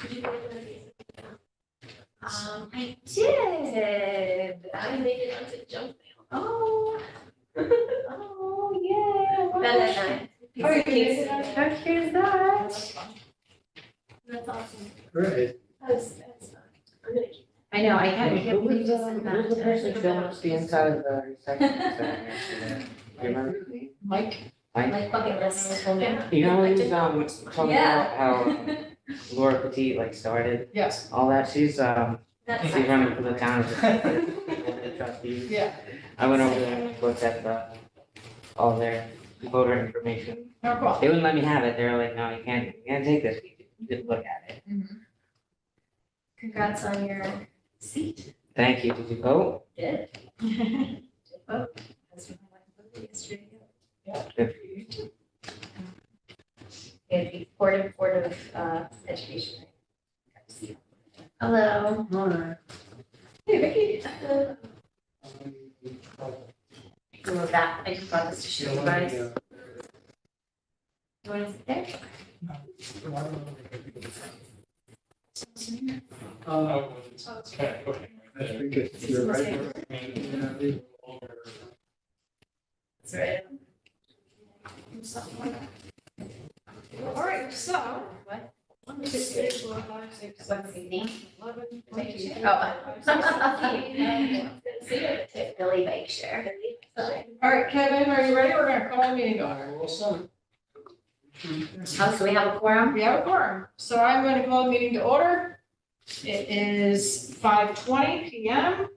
Did you go to the- I did. I made it onto junk mail. Oh. Oh, yeah. Then Oh, you did it? How cute is that? That's awesome. Right. That's fun. I'm gonna keep. I know, I can't Who believe was, you sent that. who was the person filling up the inside of the recycling center yesterday? Do you remember? Mike, Mike? My bucket list. Yeah. You know, he's talking Yeah. about how Laura Petit like started yes, all that. She's That's she's running for the town of trustees. yeah, I went over there and looked at all their voter information. oh, cool. They wouldn't let me have it. They were like, no, you can't take this. You just look at it. Congrats on your seat. Thank you. Did you vote? Did. Did vote. That's what I voted yesterday. Good for you. And the Board of Education. Hello. Alright. Hey, Vicky. We're back. I just brought this to show you guys. You want to sit there? Because you're right. That's right. All right, so. What? 1, 2, 3, 4, 5, 6, 7, 8, 11, 22. Billy Bike Share. All right, Kevin, are you ready? We're gonna call a meeting over. Oh, so we have a quorum? We have a quorum, so I'm going to call the meeting to order. It is 5:20 PM.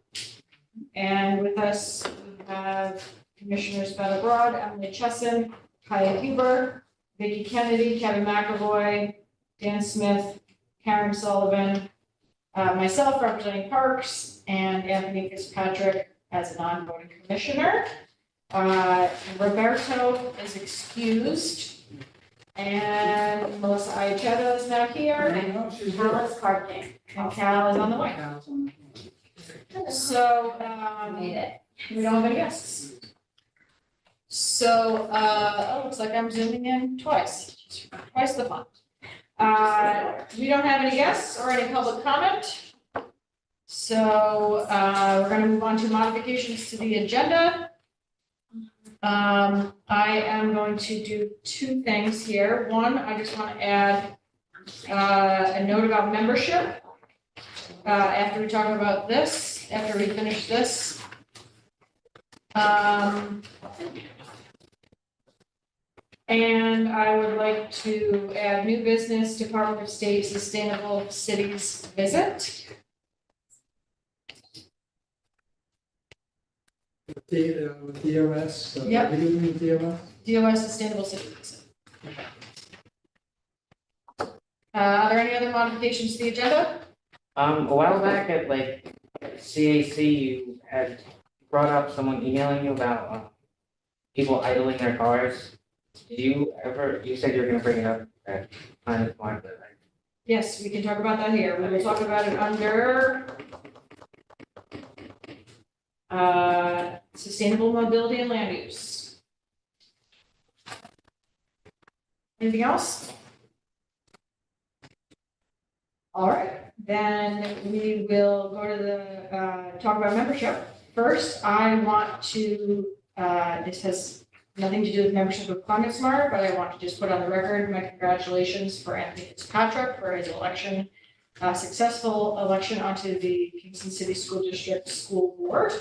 And with us, we have Commissioners Better Broad, Emily Chesson, Kaya Huber, Vicki Kennedy, Kevin McAvoy, Dan Smith, Karen Sullivan, myself representing Parks, and Anthony Fitzpatrick as a non-voting commissioner. Roberto is excused. And Melissa Iachetta is now here, Alice Carpenter. and Cal is on the way. So, Made it. we don't have any guests. So, it looks like I'm zooming in twice the fun. We don't have any guests or any public comment. So, we're gonna move on to modifications to the agenda. I am going to do two things here. One, I just want to add a note about membership. After we talk about this, after we finish this. And I would like to add new business, Department of State Sustainable Cities visit. DOS. Yep. What do you mean DOS? DOS Sustainable Cities visit. Are there any other modifications to the agenda? A while back at like CAC, you had brought up someone emailing you about people idling their cars. Did you ever, you said you were gonna bring it up at Planet Smart, but like, Yes, we can talk about that here. We will talk about it under sustainable mobility and land use. Anything else? All right, then we will go to the, talk about membership. First, I want to, this has nothing to do with membership of Climate Smart, but I want to just put on the record my congratulations for Anthony Fitzpatrick for his election, successful election onto the Kingston City School District School Board.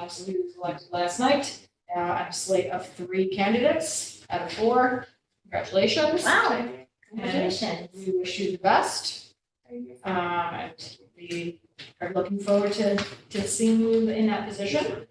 So he was elected last night, on a slate of 3 candidates out of 4. Congratulations. Wow, congratulations. And we wish you the best. And we are looking forward to seeing you in that position.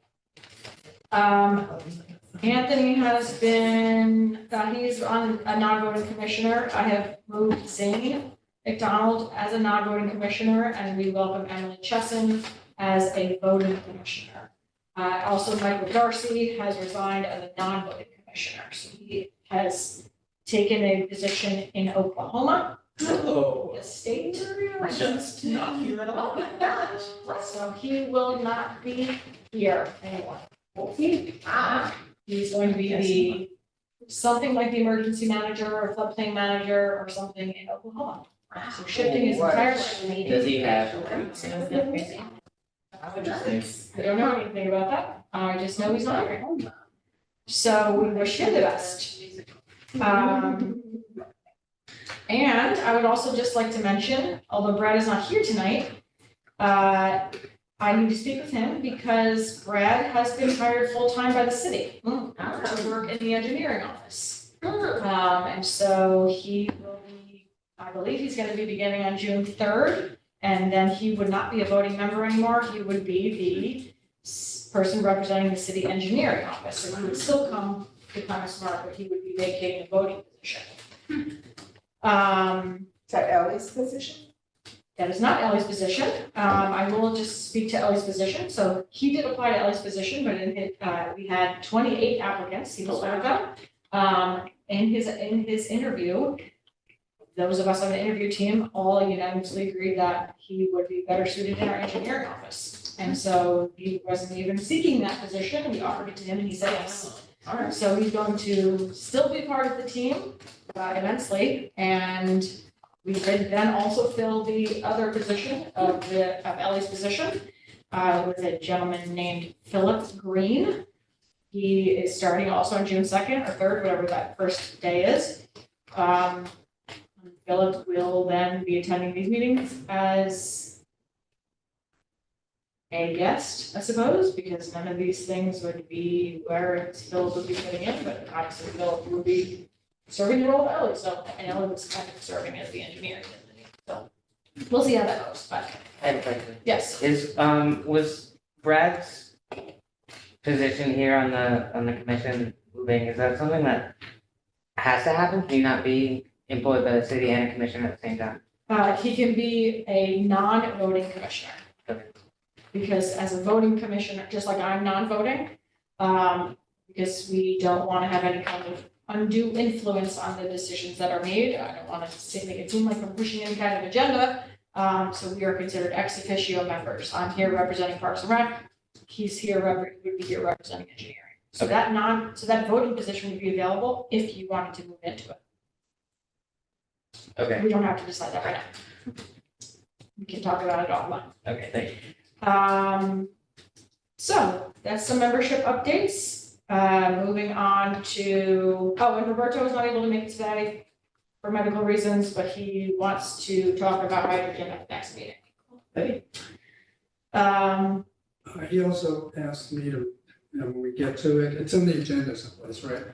Anthony has been, he's on a non-voting commissioner. I have moved Zane McDonald as a non-voting commissioner, and we welcome Emily Chesson as a voting commissioner. Also, Michael Darcy has resigned as a non-voting commissioner, so he has taken a position in Oklahoma. Oh. The state. Just not here at all. So he will not be here anymore. He's going to be the, something like the emergency manager or floodplain manager or something in Oklahoma. So shifting his entire. Does he have? How interesting. I don't know anything about that. I just know he's not hiring. So we wish him the best. And I would also just like to mention, although Brad is not here tonight, I need to speak with him because Brad has been hired full-time by the city to work in the engineering office. And so he will be, I believe he's gonna be beginning on June 3rd. And then he would not be a voting member anymore. He would be the person representing the city engineering office. So he would still come to Climate Smart, but he would be vacating the voting position. Is that Ellie's position? That is not Ellie's position. I will just speak to Ellie's position. So he did apply to Ellie's position, but in his, we had 28 applicants. He was one of them. In his interview, those of us on the interview team all unanimously agreed that he would be better suited in our engineering office. And so he wasn't even seeking that position. We offered it to him and he said yes. All right. So he's going to still be part of the team immensely. And we did then also fill the other position of Ellie's position with a gentleman named Philip Green. He is starting also on June 2nd or 3rd, whatever that first day is. Philip will then be attending these meetings as a guest, I suppose, because none of these things would be where Philip would be fitting in, but obviously Philip will be serving the role of Ellie, so, and Ellie was kind of serving as the engineer. So we'll see how that goes, but I have a question. yes. Was Brad's position here on the commission moving, is that something that has to happen? Can you not be employed by the city and a commission at the same time? He can be a non-voting commissioner. Okay. Because as a voting commissioner, just like I'm non-voting, because we don't want to have any kind of undue influence on the decisions that are made. I don't want to make it seem like I'm pushing any kind of agenda. So we are considered ex officio members. I'm here representing Parks and Rec. He's here, would be here representing engineering. So Okay. so that voting position would be available if you wanted to move into it. Okay, We don't have to decide that right now. We can talk about it offline. okay, thank you. So that's some membership updates. Moving on to, and Roberto is not able to make it today for medical reasons, but he wants to talk about hydrogen at the next meeting. Okay. He also asked me to, when we get to it, it's on the agenda someplace, right?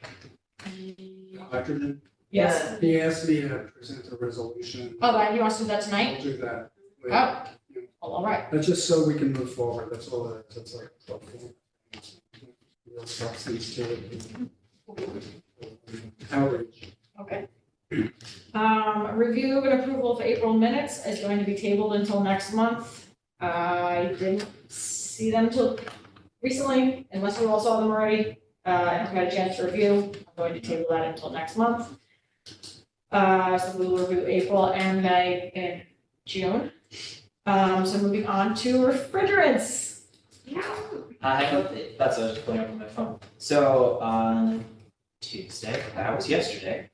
Hydrogen. Yes. He asked me to present a resolution. Oh, and he wants to do that tonight? I'll do that. Oh, well, all right. That's just so we can move forward, that's all that, that's like. Real substance to it. Outreach. Okay. Review and approval of April minutes is going to be tabled until next month. I didn't see them till recently, unless you all saw them already. I haven't had a chance to review. I'm going to table that until next month. So we will review April and May in June. So moving on to refrigerants. That's what I was pulling up on my phone. So on Tuesday, that was yesterday.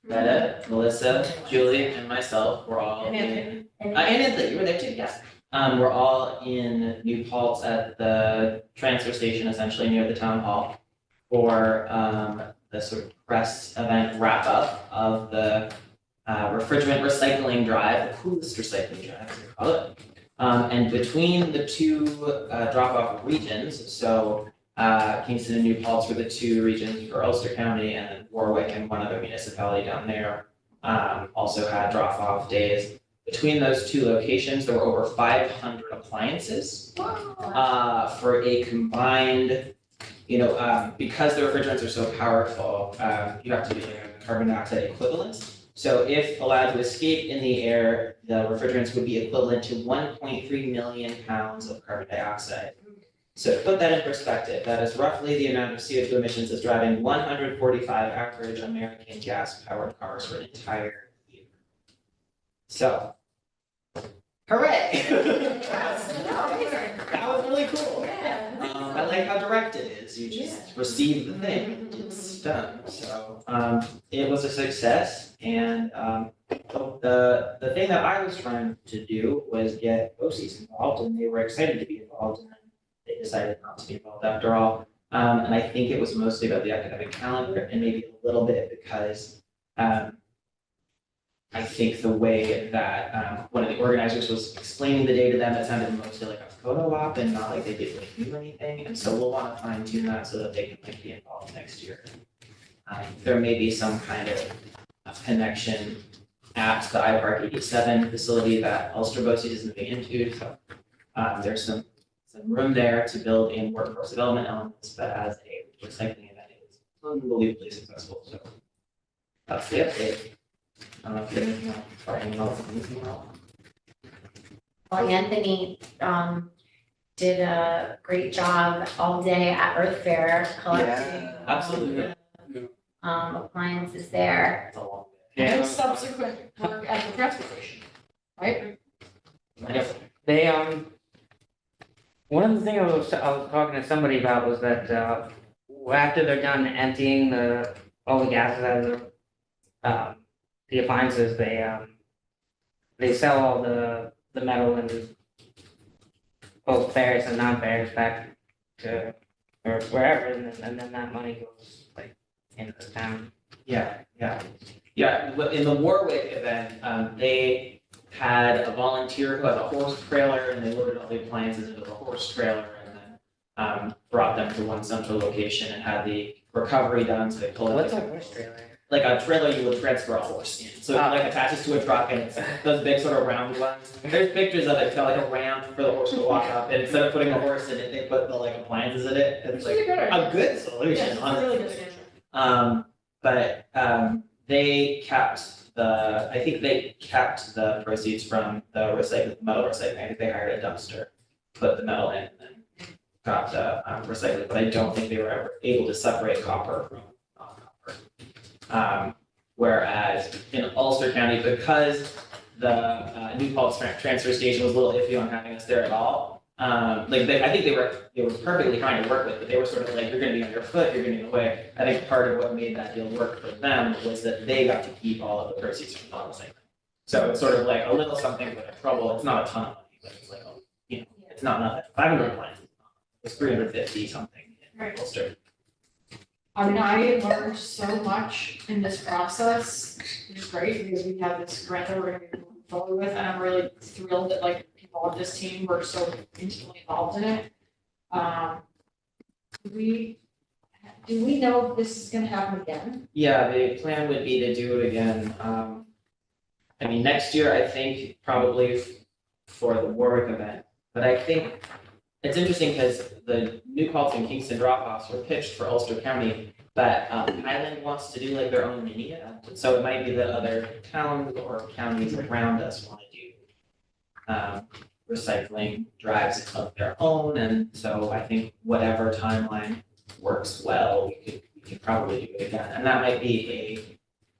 Meta, Melissa, Julie, and myself were all in. And Anthony, you were there too, yes. We're all in New Paltz at the transfer station, essentially near the town hall, for the sort of press event wrap up of the refrigerant recycling drive, the coolest recycling drive, as we call it. And between the two drop-off regions, so Kingston and New Paltz were the two regions for Ulster County, and then Warwick and one other municipality down there also had drop-off days. Between those two locations, there were over 500 appliances for a combined, because the refrigerants are so powerful, you have to do a carbon dioxide equivalent. So if allowed to escape in the air, the refrigerants would be equivalent to 1.3 million pounds of carbon dioxide. So to put that in perspective, that is roughly the amount of CO2 emissions as driving 145 average American gas-powered cars for an entire year. So, hooray! That was really cool. I like how direct it is. You just receive the thing, it's done. So it was a success, and the thing that I was trying to do was get BOCES involved, and they were excited to be involved, and then they decided not to be involved after all. And I think it was mostly about the academic calendar, and maybe a little bit because, I think the way that, one of the organizers was explaining the day to them, it sounded mostly like a photo op and not like they did like do anything, and so we'll wanna fine tune that so that they can like be involved next year. There may be some kind of connection at the iPark 87 facility that Ulster BOCES is moving into, so there's some room there to build in workforce development elements, but as a recycling event, it was unbelievably successful, so that's the update. I don't know if you have anything else, or anything else. Well, Anthony, did a great job all day at Earth Fair collecting. absolutely. Appliances there. It's a long And Yeah, subsequent work at the transfer station, right? day. they, one of the things I was talking to somebody about was that, after they're done emptying all the gases out of the appliances, they sell all the metal and both ferrous and non-ferrous back to, or wherever, and then that money goes like into the town. Yeah. In the Warwick event, they had a volunteer who had a horse trailer, and they loaded all the appliances into the horse trailer and then brought them to one central location and had the recovery done, so they pulled. What's a horse trailer? Like a trailer you would transfer a horse in, so it like attaches to a truck, and it's those big sort of round ones. There's pictures of it, it's got like a ramp for the horse to walk up, and instead of putting a horse in it, they put the like appliances in it, and it's like a good solution, honestly. But they kept I think they kept the proceeds from the metal recycling. I think they hired a dumpster, put the metal in, and then got the recycling, but I don't think they were ever able to separate copper from non-copper. Whereas in Ulster County, because the New Paltz transfer station was a little iffy on having us there at all, I think they were perfectly trying to work with, but they were sort of like, you're gonna be on your foot, you're gonna be away. I think part of what made that deal work for them was that they got to keep all of the proceeds from non-recycling. So it's sort of like a little something with a trouble, it's not a ton of money, but it's like, it's not nothing, 500 appliances, it's 350 something in Ulster. I mean, I learned so much in this process, which is great, because we have this grant that we're gonna be moving forward with, and I'm really thrilled that like people on this team were so intimately involved in it. Do we know if this is gonna happen again? Yeah, the plan would be to do it again, I mean, next year, I think probably for the Warwick event, but I think it's interesting because the New Paltz and Kingston drop-offs were pitched for Ulster County, but Highland wants to do like their own mini event, so it might be that other towns or counties around us want to do recycling drives of their own, and so I think whatever timeline works well, we could probably do it again, and that might be a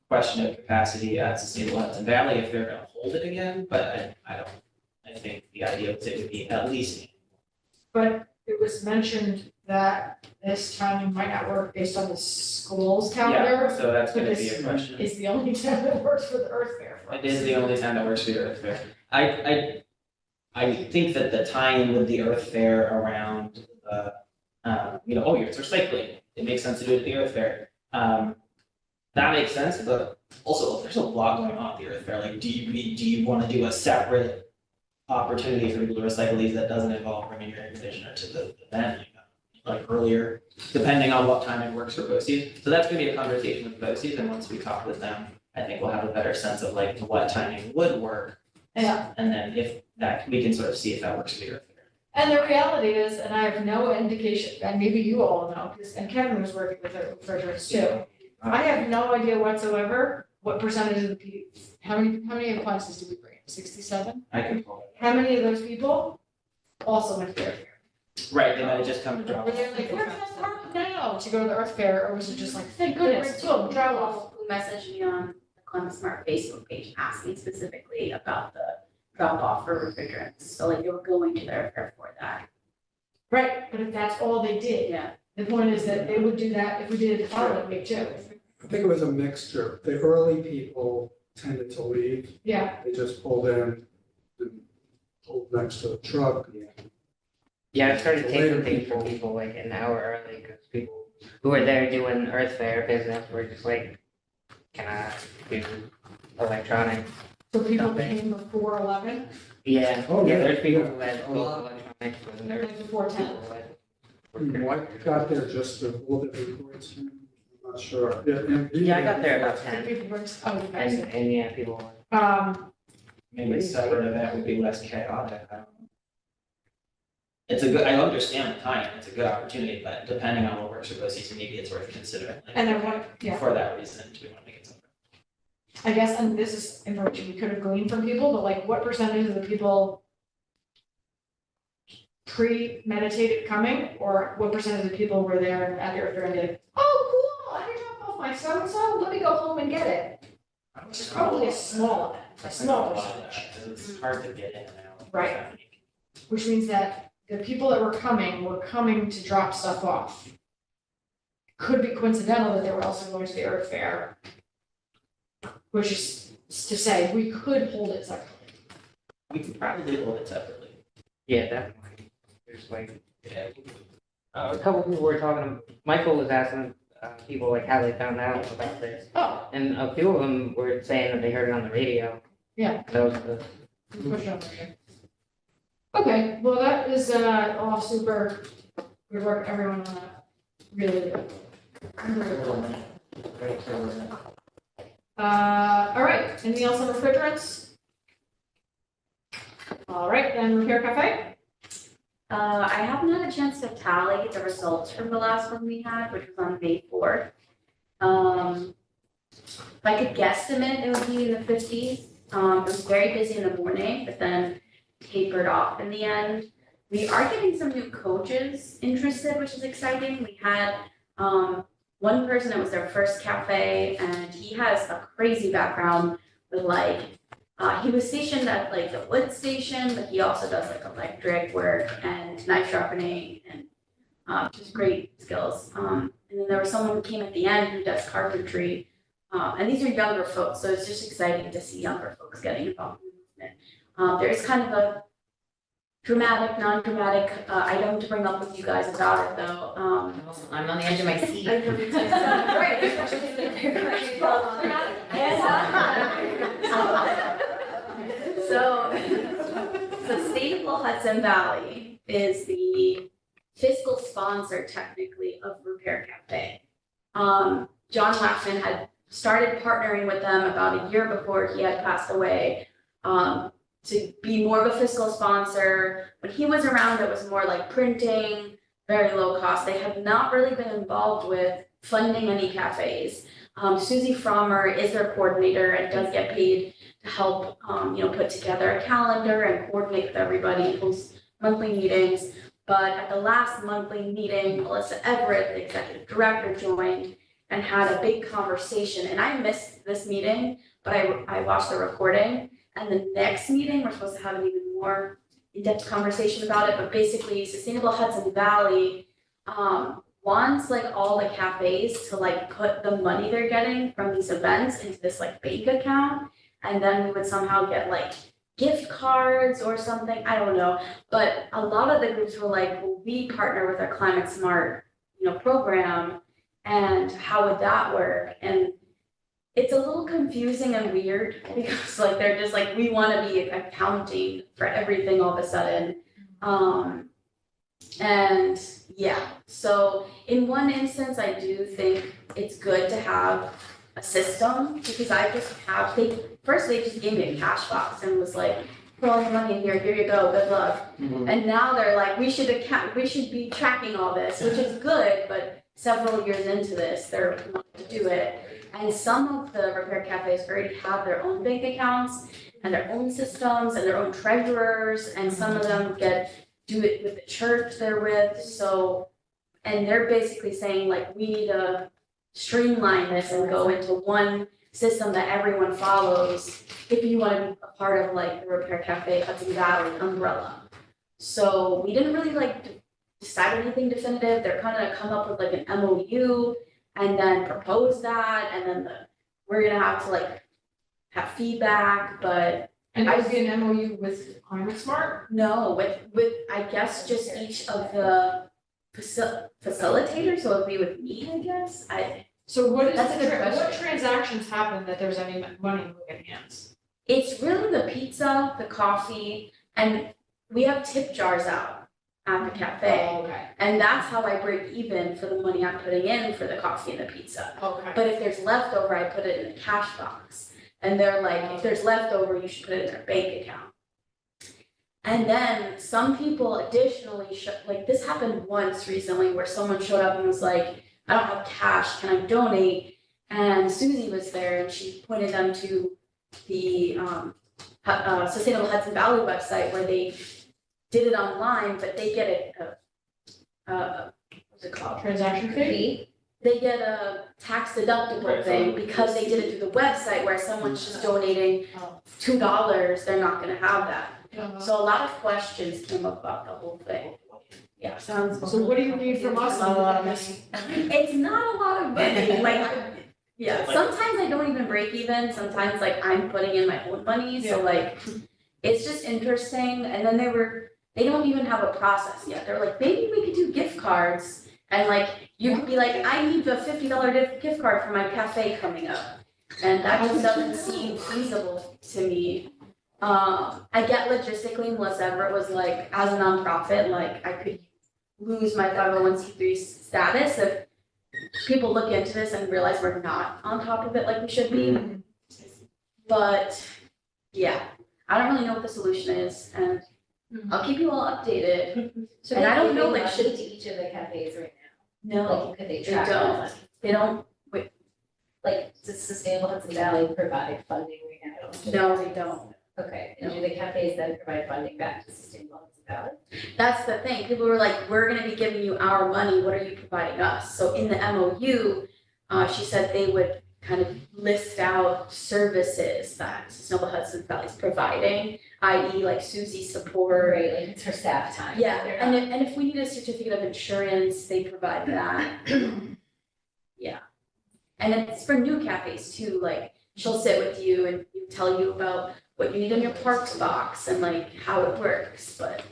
question of capacity at Sustainable Hudson Valley if they're gonna hold it again, but I think the idea was it would be at least. But it was mentioned that this timing might not work based on the school's calendar. Yeah, so that's but gonna be this a question. It's the only time that works for the Earth Fair for us. It is the only time that works for the Earth Fair. I think that the tie-in with the Earth Fair around the, it's recycling, it makes sense to do it at the Earth Fair. That makes sense, but also there's a lot going on at the Earth Fair, like, do you wanna do a separate opportunity for people to recycle these that doesn't involve bringing your air conditioner to the event, like earlier, depending on what time it works for BOCES. So that's gonna be a conversation with BOCES, and once we talk with them, I think we'll have a better sense of like what timing would work. Yeah. And then if that, we can sort of see if that works for the Earth Fair. And the reality is, and I have no indication, and maybe you all know, because, and Kevin was working with the refrigerants too. I have no idea whatsoever what percentage of the people, how many appliances do we bring? 67? I can pull it. How many of those people also went to the Earth Fair? Right, they might have just come to drop Were off. they like, we're gonna park now to go to the Earth Fair, or was it just like, thank goodness, boom, drive off? Who messaged me on the Climate Smart Facebook page asking specifically about the drop off for refrigerants, so like they were going to their fair for that. Right, but if that's all they did, Yeah. the point is that they would do that if we did it the following week too. I think it was a mixture. The early people tended to leave. Yeah, They just pulled in and pulled next to the truck. Yeah, I started Later taking things from people like an hour early, because people who were there doing Earth Fair business were just like, can I do electronics? so people Okay. came before 11, Yeah, Oh, yeah, yeah. there's people who had A both lot. electronics and and there's like before 10. people who had. What got there just a little bit before it's, I'm not sure. Yeah, I got there about 10, People were, oh, and, okay. and yeah, people were. Maybe a separate event would be less chaotic, I don't know. It's a good, I understand the time, it's a good opportunity, but depending on what works for both seasons, maybe it's worth considering. like, And I want, yeah, For that reason, do we wanna make it separate? I guess, and this is information we could have gleaned from people, but like what percentage of the people premeditated coming, or what percentage of the people were there at the Earth Fair and be like, oh, cool, I didn't drop off my so-and-so, let me go home and get it. Which is probably a small, a small percentage. It's hard to get in and out. Right. Which means that the people that were coming to drop stuff off. Could be coincidental that they were also going to the Earth Fair. Which is to say, we could hold it separately. We could probably hold it separately. Yeah, definitely. There's like, Yeah. a couple people were talking, Michael was asking, people like how they found out about this. Oh, And a few of them were saying that they heard it on the radio. Yeah. That was the, push it over here. Okay, well, that is all super, good work, everyone on that. Really good. Really good. All right, anything else on refrigerants? All right, then repair cafe? I haven't had a chance to tally the results from the last one we had, which was on May 4th. If I could guesstimate, it would be in the 50s. It was very busy in the morning, but then tapered off in the end. We are getting some new coaches interested, which is exciting. We had one person that was their first cafe, and he has a crazy background with like, he was stationed at like the wood station, but he also does like electric work and knife sharpening and just great skills. And then there was someone who came at the end who does carpentry. And these are younger folks, so it's just exciting to see younger folks getting involved in the movement. There's kind of a dramatic, non-dramatic item to bring up with you guys about it though. I'm on the edge of my seat. So Sustainable Hudson Valley is the fiscal sponsor technically of Repair Cafe. John Lackman had started partnering with them about a year before he had passed away, to be more of a fiscal sponsor. When he was around, it was more like printing, very low cost. They have not really been involved with funding any cafes. Susie Frommer is their coordinator and does get paid to help, put together a calendar and coordinate with everybody, host monthly meetings. But at the last monthly meeting, Melissa Everett, the executive director, joined and had a big conversation. And I missed this meeting, but I watched the recording. And the next meeting, we're supposed to have an even more in-depth conversation about it. But basically, Sustainable Hudson Valley wants like all the cafes to like put the money they're getting from these events into this like bank account. And then we would somehow get like gift cards or something, I don't know. But a lot of the groups were like, well, we partner with our Climate Smart, program, and how would that work? And it's a little confusing and weird because like they're just like, we want to be accounting for everything all of a sudden. And yeah, so in one instance, I do think it's good to have a system because I just have, they just gave me a cash box and was like, put all your money in here you go, good luck. And now they're like, we should be tracking all this, which is good, but several years into this, they're wanting to do it. And some of the repair cafes already have their own bank accounts and their own systems and their own treasurers, and some of them do it with the church they're with, so, and they're basically saying like, we need to streamline this and go into one system that everyone follows if you want to be a part of like the Repair Cafe Hudson Valley umbrella. So we didn't really like decide anything definitive. They're kind of come up with like an MOU and then propose that, and then we're gonna have to like have feedback, but And it would be an MOU with Climate Smart? no, with, I guess, just each of the facilitators, so it'd be with me, I guess, So what is That's a good what question. transactions happen that there's any money moving hands? it's really the pizza, the coffee, and we have tip jars out at the cafe. Oh, okay, And that's how I break even for the money I'm putting in for the coffee and the pizza. okay. But if there's leftover, I put it in the cash box. And they're like, if there's leftover, you should put it in their bank account. And then some people additionally like this happened once recently where someone showed up and was like, I don't have cash, can I donate? And Susie was there and she pointed them to the Sustainable Hudson Valley website where they did it online, but they get what's it called? Transaction fee? They get a tax deductible thing because they did it through the website where someone's just donating Oh. $2, they're not gonna have that. Uh, So a lot of questions came up about the whole thing. Yeah, So what do you need from us? Not a lot of money. it's not a lot of money, yeah, sometimes I don't even break even, sometimes like I'm putting in my own money, so like, it's just interesting, and then they don't even have a process yet, they're like, maybe we could do gift cards, and like, you could be like, I need the $50 gift card for my cafe coming up, and that just doesn't seem feasible to me. I get logistically, Melissa Everett was like, as a nonprofit, like, I could lose my 501c3 status if people look into this and realize we're not on top of it like we should be. But, yeah, I don't really know what the solution is, and I'll keep you all updated. So And I don't they know, give like, money to each of the cafes right now? No, Like, could they they track don't. that? They don't, Like, does Sustainable Hudson Valley provide funding right now? no, they don't. Okay, and do the cafes then provide funding back to Sustainable Hudson Valley? That's the thing, people were like, we're gonna be giving you our money, what are you providing us? So in the MOU, she said they would kind of list out services that Sustainable Hudson Valley's providing, i.e. like Susie's support. Right, like it's her staff time. Yeah, They're and not- if we need a certificate of insurance, they provide that. Yeah. And then it's for new cafes too, like she'll sit with you and tell you about what you need in your parks box and like how it works, but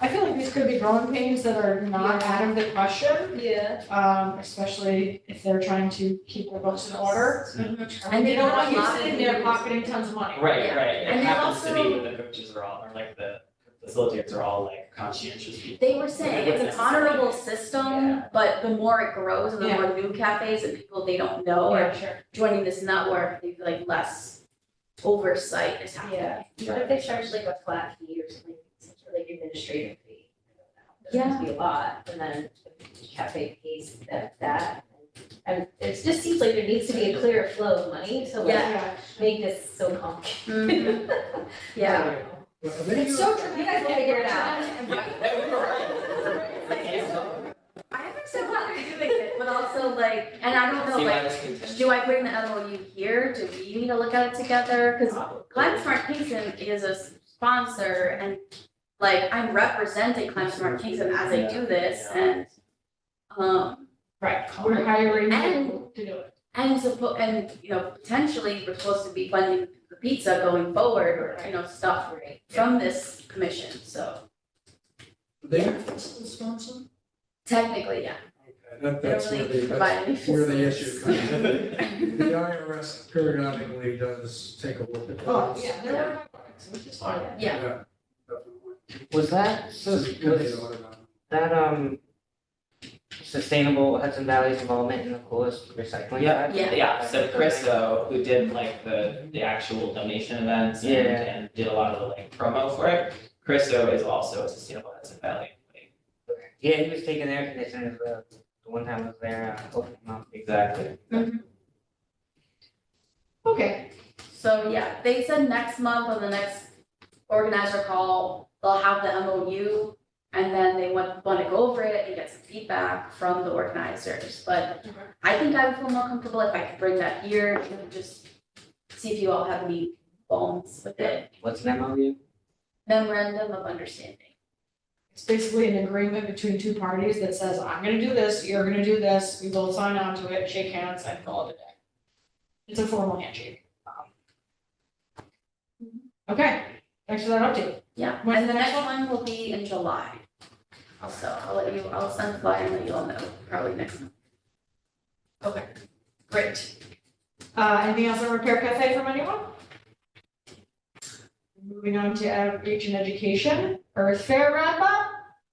I feel like these could be growing pains that are not out of the question, Yeah. especially if they're trying to keep their books in order. And they They don't have want you lots sitting of there rules. pocketing tons of money. Right, Yeah. right, And it they happens to be also- when the coaches are all, or like the facilitators are all like conscientious people. they were saying it's an honorable system, Yeah. but the more it grows and the more new cafes and people they don't know are sure. joining this network, they feel like less oversight is happening. Yeah, what if they charge like a flat fee or something, some sort of like administrative fee? I don't know. Doesn't have to be a lot, and then the cafe pays that. And it just seems like there needs to be a clearer flow of money, so like, Yeah. make this so complicated. Mhm. Yeah. It's so true. You guys will figure it out. I haven't said what they're doing it, but also like, and I don't know, See why like, this contentious. do I bring the MOU here? Do we need to look at it together? Cause Climate Smart Kingston is a sponsor and like I'm representing Climate Smart Kingston as I do this and Right, we're hiring And- you to do it. and you know, potentially we're supposed to be funding the pizza going forward or, you know, stuff from this commission, so They are fiscal sponsor? technically, yeah. Okay, They that's don't where really the, provide any that's where the facilities. issue comes in. The IRS periodically does take a look at those. Oh, yeah, they're working on it, which is fine. Yeah. Definitely. Was that, so This is gonna be was a lot of- that, Sustainable Hudson Valley's involvement in the coolest recycling? Yeah. drive? Yeah. So Chris though, who did like the actual donation events and Yeah. and did a lot of the like promo for it, Chris though is also a Sustainable Hudson Valley employee. Yeah, he was taking air conditioners, the one time I was there, opening them up. Exactly. Okay, So yeah, they said next month on the next organizer call, they'll have the MOU. And then they want to go over it and get some feedback from the organizers, but I think I would feel more comfortable if I could bring that here and just see if you all have any bones with it. What's an MOU? Memorandum of understanding. it's basically an agreement between two parties that says, I'm gonna do this, you're gonna do this, we both sign on to it, shake hands, and call it a day. It's a formal handshake. Okay, thanks for that update. Yeah, When's and the the next next one will be in July. Also, I'll send the flyer and let you all know, probably next month. Okay, great. Anything else on Repair Cafe from anyone? Moving on to outreach and education, Earth Fair wrap up.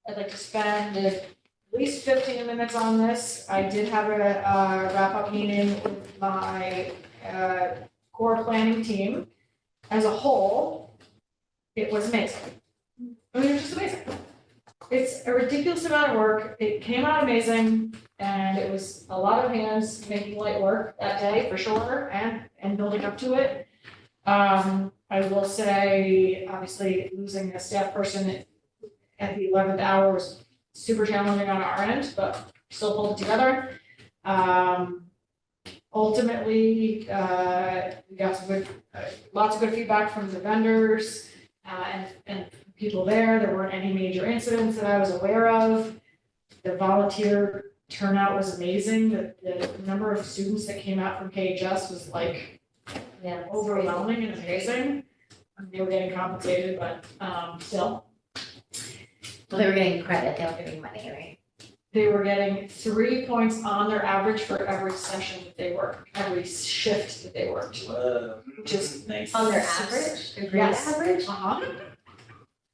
I'd like to spend at least 15 minutes on this. I did have a wrap up meeting with my core planning team. As a whole, it was amazing. I mean, it was just amazing. It's a ridiculous amount of work. It came out amazing, and it was a lot of hands making light work that day for sure, and building up to it. I will say, obviously, losing a staff person at the 11th hour was super challenging on our end, but still pulled it together. Ultimately, we got some good, lots of good feedback from the vendors, and people there. There weren't any major incidents that I was aware of. The volunteer turnout was amazing. The number of students that came out from KHS was like Yeah. overwhelming and amazing. I mean, they were getting compensated, but still, Well, they were getting credit, they were getting money, right? they were getting 3 points on their average for every session that they worked, every shift that they worked, Whoa. which is Nice. On their average, their grade Yes. average?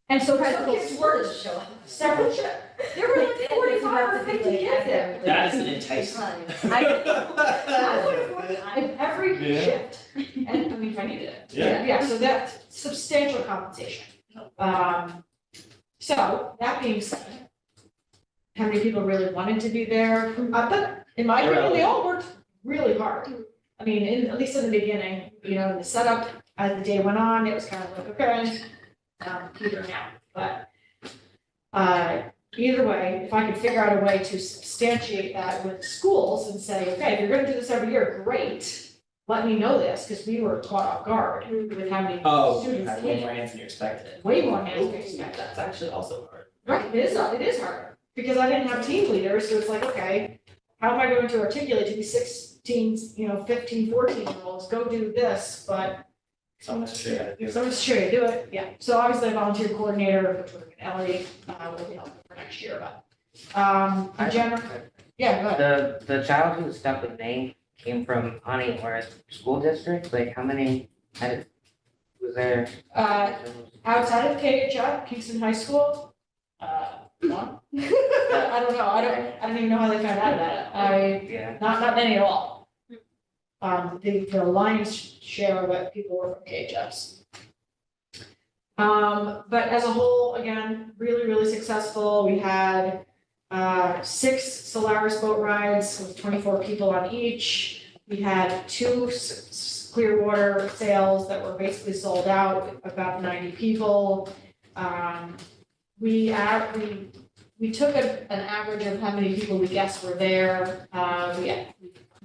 And so Surprised some the kids kids worked didn't show up. several shifts. There were like 45 or 50 kids there. That is an enticement. I would have worked every Yeah. shift, and I mean, if I needed it. Yeah. Yeah, so that's substantial compensation. So, that being said, how many people really wanted to be there? But in my opinion, they all worked really hard. I mean, at least in the beginning, you know, the setup, as the day went on, it was kind of like, okay, petering out, but either way, if I could figure out a way to substantiate that with schools and say, okay, if you're gonna do this every year, great. Let me know this, because we were caught off guard with how many Oh, you students had way came. more hands than you expected. Way more hands than expected. That's actually also hard. Right, it is hard, because I didn't have team leaders, so it's like, okay, how am I going to articulate to these 16, 15, 14-year-olds, go do this, but Someone has to show you how to do it. someone's sure to do it, yeah. So obviously, a volunteer coordinator, which would have been Ellie, will be helpful for next year, but, in general, yeah, go ahead. The child who stuck with me came from Honey or school district, like how many was there? Outside of KHF, Kingston High School, one? I don't know, I don't even know how they found out about it, Yeah. not many at all. The lion's share of it, people were from KHS. But as a whole, again, really, really successful. We had 6 Solaris boat rides with 24 people on each. We had 2 Clearwater sales that were basically sold out, with about 90 people. We took an average of how many people we guessed were there.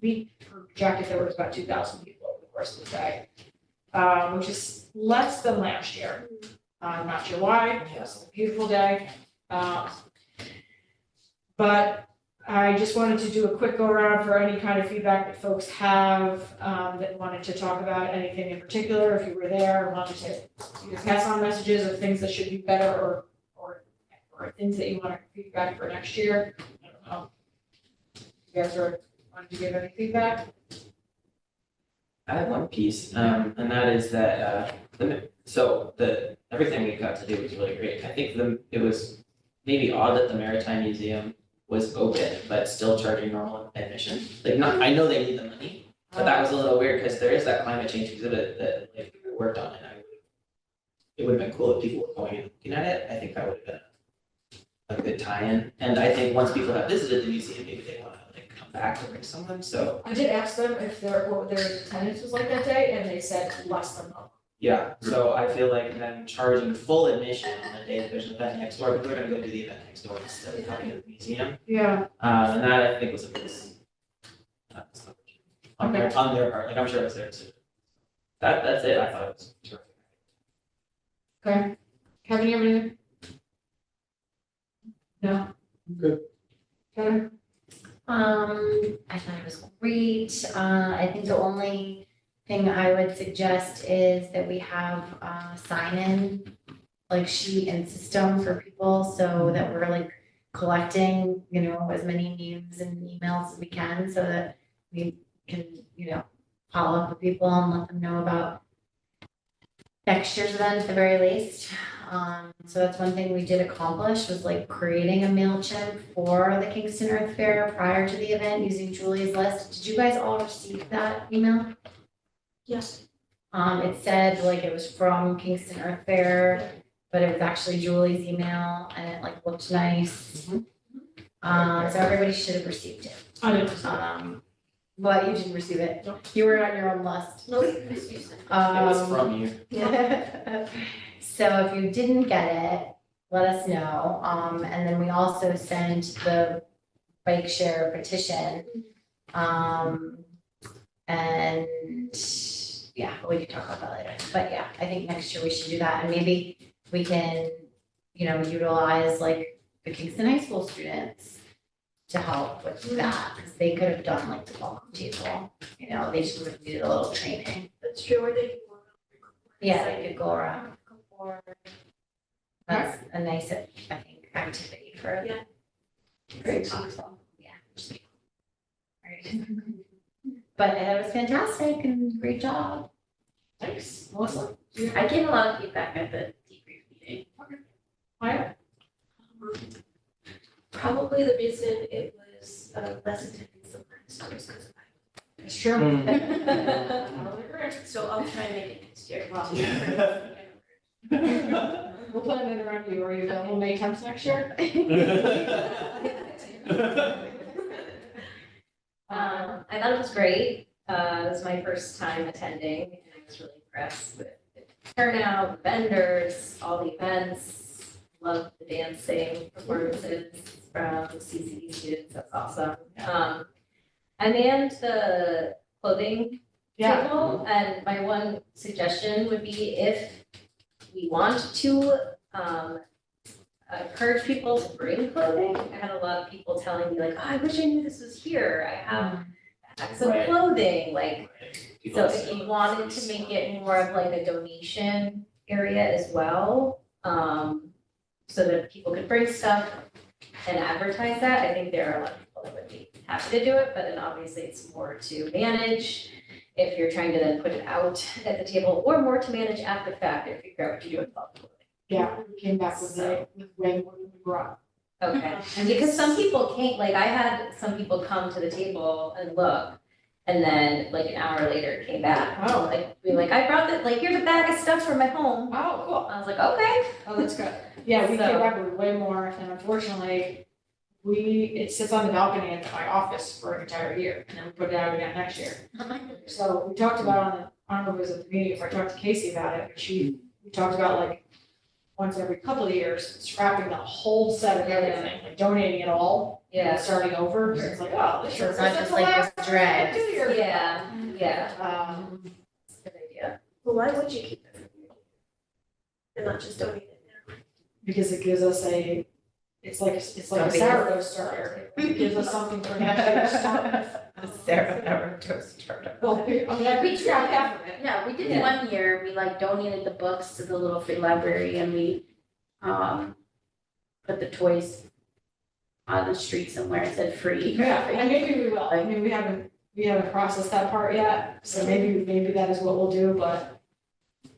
We projected there was about 2,000 people over the course of the day, which is less than last year. I'm not sure why, it was a beautiful day. But I just wanted to do a quick go around for any kind of feedback that folks have, that wanted to talk about anything in particular, if you were there, wanted to either pass on messages of things that should be better or things that you want to feedback for next year. I don't know. You guys wanted to give any feedback? I have one piece, and that is that, everything we got to do was really great. I think it was maybe odd that the Maritime Museum was open, but still charging normal admission. Like, I know they need the money, but that was a little weird, because there is that climate change exhibit that, like, I worked on, and it would have been cool if people were going and looking at it. I think that would have been a good tie-in, and I think once people have visited the museum, maybe they want to, like, come back to bring someone, so. I did ask them if what their attendance was like that day, and they said less than normal. Yeah, so I feel like them charging full admission on the day that there's an event next door, people are gonna go do the event next door instead of coming to the museum. Yeah. And that I think was a miss. On their part, like, I'm sure it was there too. That's it, I thought it was terrific. Okay. Kevin, you have anything? No? Good. Kevin? I thought it was great. I think the only thing I would suggest is that we have a sign-in, like sheet and system for people, so that we're like collecting, as many names and emails as we can, so that we can, follow up with people and let them know about next year's event at the very least. So that's one thing we did accomplish, was like creating a MailChimp for the Kingston Earth Fair prior to the event using Julie's list. Did you guys all receive that email? Yes. It said like it was from Kingston Earth Fair, but it was actually Julie's email and it like looked nice. So everybody should have received it. I didn't. But you didn't receive it. You were on your own list. Nope. It was from you. So if you didn't get it, let us know. And then we also sent the bike share petition. And yeah, we can talk about that later. But yeah, I think next year we should do that. And maybe we can, utilize like the Kingston High School students to help with that, because they could have done like the welcome table. They just would have needed a little training. That's true, or they. Yeah, they could go around. That's a nice, I think, activity for. Yeah. Great. Yeah. Right. But it was fantastic and great job. Thanks, Melissa. I gave a lot of feedback at the debrief meeting. Maya? Probably the reason it was less attendance than last year is because of It's true. So I'll try and make it next year. We'll plan it around you. Are you available May 10th next year? I thought it was great. It was my first time attending, and I was really impressed with the turnout, the vendors, all the events. Loved the dancing performances from CCD students. That's awesome. I manned the clothing table, and my one suggestion would be, if we want to encourage people to bring clothing. I had a lot of people telling me like, oh, I wish I knew this was here. I have some clothing, like, so if you wanted to make it more of like a donation area as well, so that people could bring stuff and advertise that, I think there are a lot of people that would be happy to do it, but then obviously it's more to manage if you're trying to then put it out at the table, or more to manage after the fact and figure out what you do with all the clothing. Yeah, we came back with way more than we brought. Okay, because some people can't, like, I had some people come to the table and look, and then like an hour later came back. Oh. Like, be like, I brought the, like, here's a bag of stuff from my home. Oh, cool. I was like, okay. Oh, that's good. Yeah, we So- came back with way more, and unfortunately, it sits on the balcony at my office for an entire year, and then we put it out again next year. So we talked about on the, I don't know if it was at the meeting, if I talked to Casey about it, but we talked about like once every couple of years, scrapping the whole set of everything, like donating it all, and Yeah, starting over, so it's like, oh, this year. It's not just like this dread. 2 years. yeah, yeah. Um, Good idea. Well, why would you keep it and not just donate it now? because it gives us it's like a sourdough starter. It gives us something for next year to start. Sarah never toast turtle. Well, I mean, I could scrap half of it. Yeah, we did Yeah. 1 year, we like donated the books to the Little Free Library, and we put the toys on the street somewhere, it said free. Yeah, and maybe we will. I mean, we haven't processed that part yet, so maybe that is what we'll do, but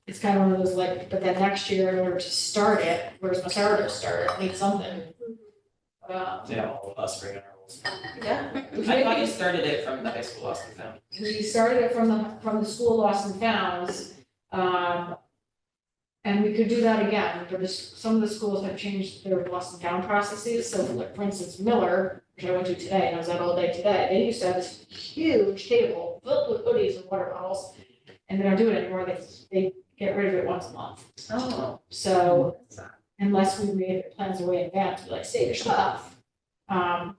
it's kind of one of those like, but then next year, in order to start it, where's my sourdough starter? I need something. Yeah, all of us bring our rules. Yeah. I thought you started it from the high school lost and found. We started it from the school lost and founds. And we could do that again, but some of the schools have changed their lost and found processes, so like, for instance, Miller, which I went to today, and I was out all day today, they used to have this huge table filled with hoodies and water bottles, and they don't do it anymore, they get rid of it once a month. Oh. So unless we made plans way in advance, we like, save your stuff. But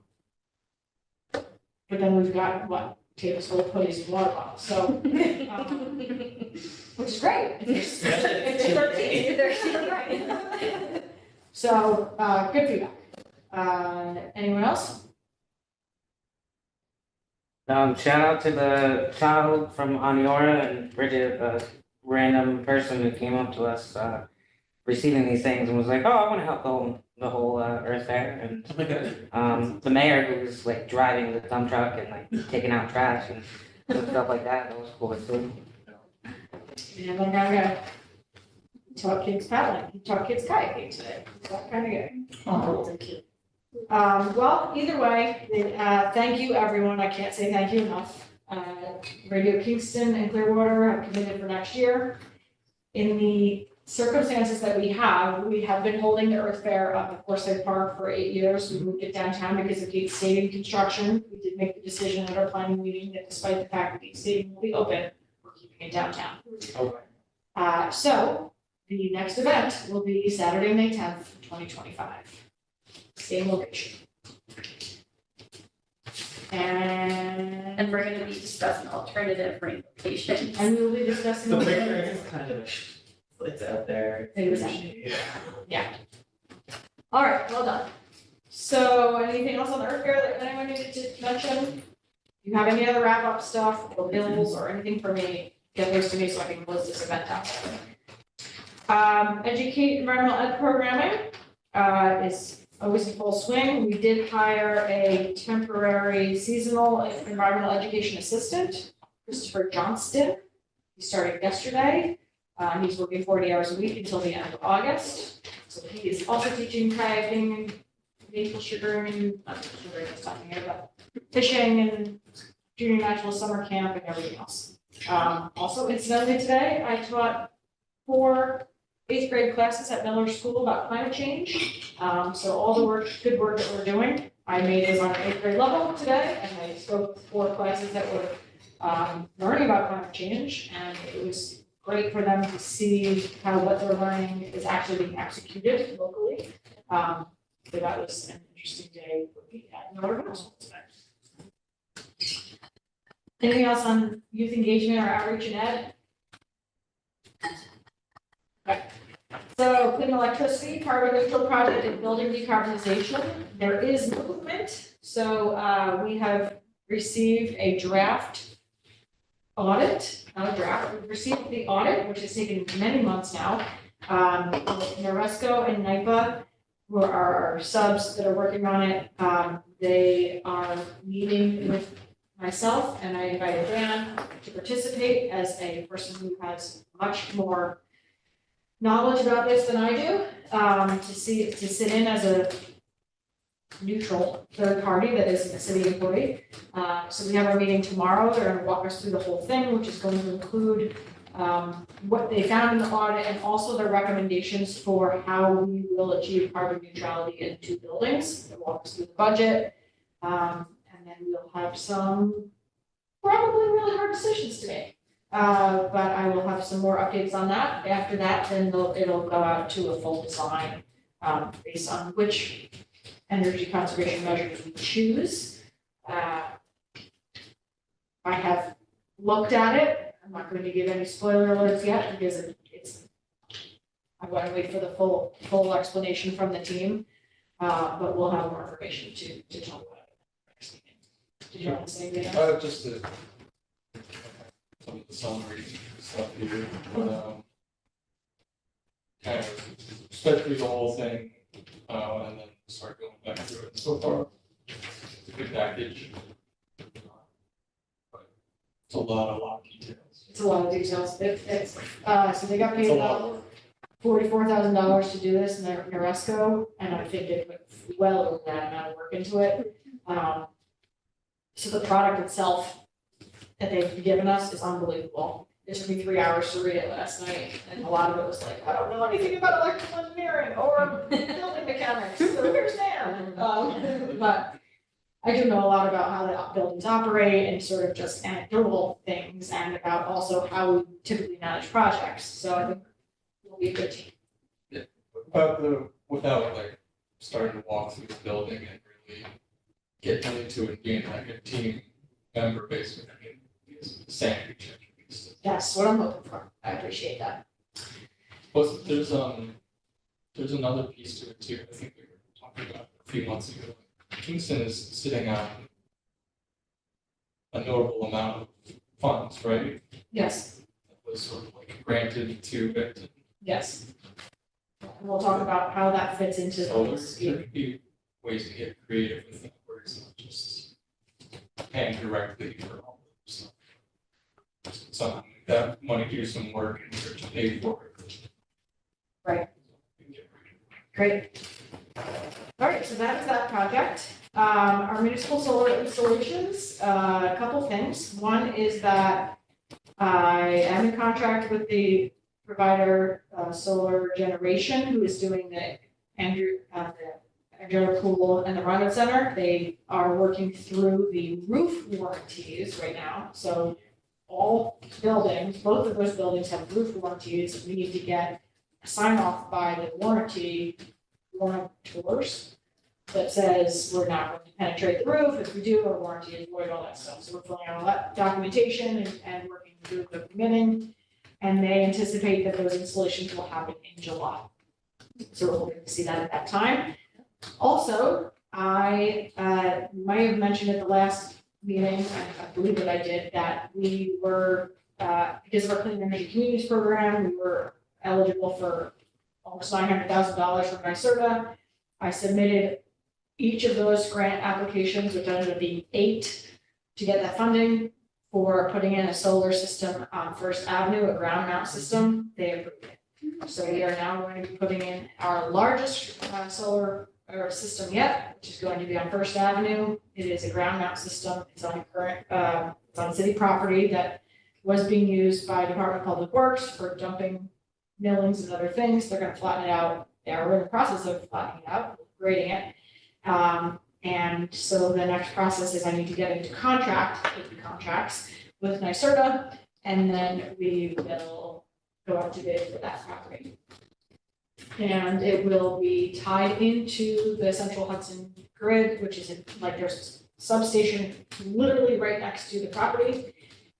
then we've got, what, tables full of hoodies and water bottles, so, which is great. If they're 13. So, good feedback. Anyone else? Shout out to the child from Aniora and Bridget, a random person who came up to us, receiving these things and was like, oh, I wanna help the whole Earth Fair. And, Oh my god. the mayor who was like driving the dump truck and like taking out trash and stuff like that was cool too. And then I got taught kids paddling, he taught kids kayaking today, that kind of guy. Oh, so cute. Well, either way, thank you, everyone. I can't say thank you enough. Radio Kingston and Clearwater have committed for next year. In the circumstances that we have been holding the Earth Fair up at Forsyth Park for 8 years. We moved it downtown because of Gate Stadium construction. We did make the decision at our planning meeting that despite the fact that Gate Stadium will be open, we're keeping it downtown. Okay. So the next event will be Saturday, May 10th, 2025. Same location. And we're gonna be discussing alternative rain locations. we will be discussing. The those picture things. is kind of, it's out there. It was out. All right, well done. So anything else on the Earth Fair that anyone needed to mention? You have any other wrap up stuff or bills or anything for me? Get those to me so I can close this event out. Educate environmental ed programming is always in full swing. We did hire a temporary seasonal environmental education assistant, Christopher Johnston. He started yesterday. He's working 40 hours a week until the end of August. So he is also teaching kayaking, maple sugaring, not maple sugaring, that's talking here, but fishing and junior national summer camp and everything else. Also incidentally today, I taught 4 8th grade classes at Miller School about climate change. So all the good work that we're doing, I made it on an 8th grade level today, and I spoke 4 classes that were learning about climate change, and it was great for them to see how what they're learning is actually being executed locally. So that was an interesting day for me at Miller Middle School today. Anything else on youth engagement or outreach and ed? Okay. So clean electricity, carbon neutral project and building decarbonization. There is movement. So we have received a draft audit, not a draft. We've received the audit, which has taken many months now. Noresco and NIPA, who are our subs that are working on it, they are meeting with myself, and I invited Dan to participate as a person who has much more knowledge about this than I do, to sit in as a neutral third party that isn't a city employee. So we have our meeting tomorrow. They're going to walk us through the whole thing, which is going to include what they found in the audit and also their recommendations for how we will achieve carbon neutrality in 2 buildings. They'll walk us through the budget, and then we'll have some probably really hard decisions to make. But I will have some more updates on that. After that, then it'll go out to a full design based on which energy conservation measures we choose. I have looked at it. I'm not going to give any spoiler alerts yet because I want to wait for the full explanation from the team. But we'll have more information to talk about it next meeting. Did you want to say anything? Just some of the summary stuff here, kind of sped through the whole thing, and then start going back through it. So far, it's a good package. But it's a lot of details. It's a lot of details. So they got paid about $44,000 to do this in their Noresco, and I think they put well over that amount of work into it. So the product itself that they've given us is unbelievable. It took me 3 hours to read it last night, and a lot of it was like, I don't know anything about electrical engineering or building mechanics, so here's Dan. But I do know a lot about how the buildings operate and sort of just anecdotal things, and about also how we typically manage projects, so I think we'll be a good team. Without like starting to walk through the building and really get into it and being like a team member basically, I mean, it's sanity check. That's what I'm hoping for. I appreciate that. But there's another piece to it too. I think we were talking about a few months ago. Kingston is sitting on a notable amount of funds, right? Yes, That was sort of like granted to it. yes. And we'll talk about how that fits into So this. there could be ways to get creative with that, where it's not just paying directly for all of stuff. Something that money do some work and you're to pay for it. Right. Great. All right, so that is that project. Our municipal solar installations, a couple things. One is that I am in contract with the provider, Solar Generation, who is doing the Andrew Pool and the Rondo Center. They are working through the roof warranties right now, so all buildings, both of those buildings have roof warranties. We need to get a sign off by the warrantors that says we're not going to penetrate the roof. If we do, our warranty is void, all that stuff. So we're filling out all that documentation and working through the beginning. And they anticipate that those installations will happen in July. So we're hoping to see that at that time. Also, I might have mentioned at the last meeting, I believe that I did, that we were, because of our Clean Energy Communities program, we were eligible for almost $900,000 from NYSERDA. I submitted each of those grant applications, which ended up being 8, to get that funding for putting in a solar system on First Avenue, a ground mount system. They approved it. So we are now going to be putting in our largest solar system yet, which is going to be on First Avenue. It is a ground mount system. It's on current, it's on city property that was being used by Department of Public Works for dumping millings and other things. They're gonna flatten it out. We're in the process of flattening it out, grading it. And so the next process is I need to get into contracts with NYSERDA, and then we will go out to bid for that property. And it will be tied into the Central Hudson grid, which is like there's a substation literally right next to the property.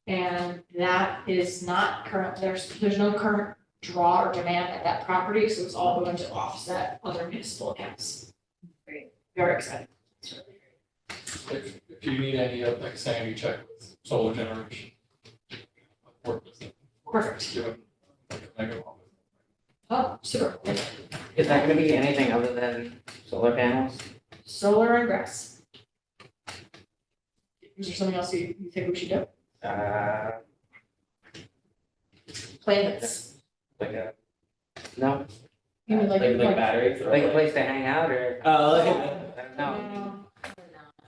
And that is not current, there's no current draw or demand at that property, so it's all going to offset other municipal accounts. Great, very exciting. It's really great. If you need any, like sanity check with solar generation, work with them. Perfect. Give them like a megawatt. Oh, super. Is that gonna be anything other than solar panels? Solar and grass. Is there something else you think we should do? Plants. Like a, no, You mean Like batteries or like a place to hang out or? Oh, like, I don't know. No,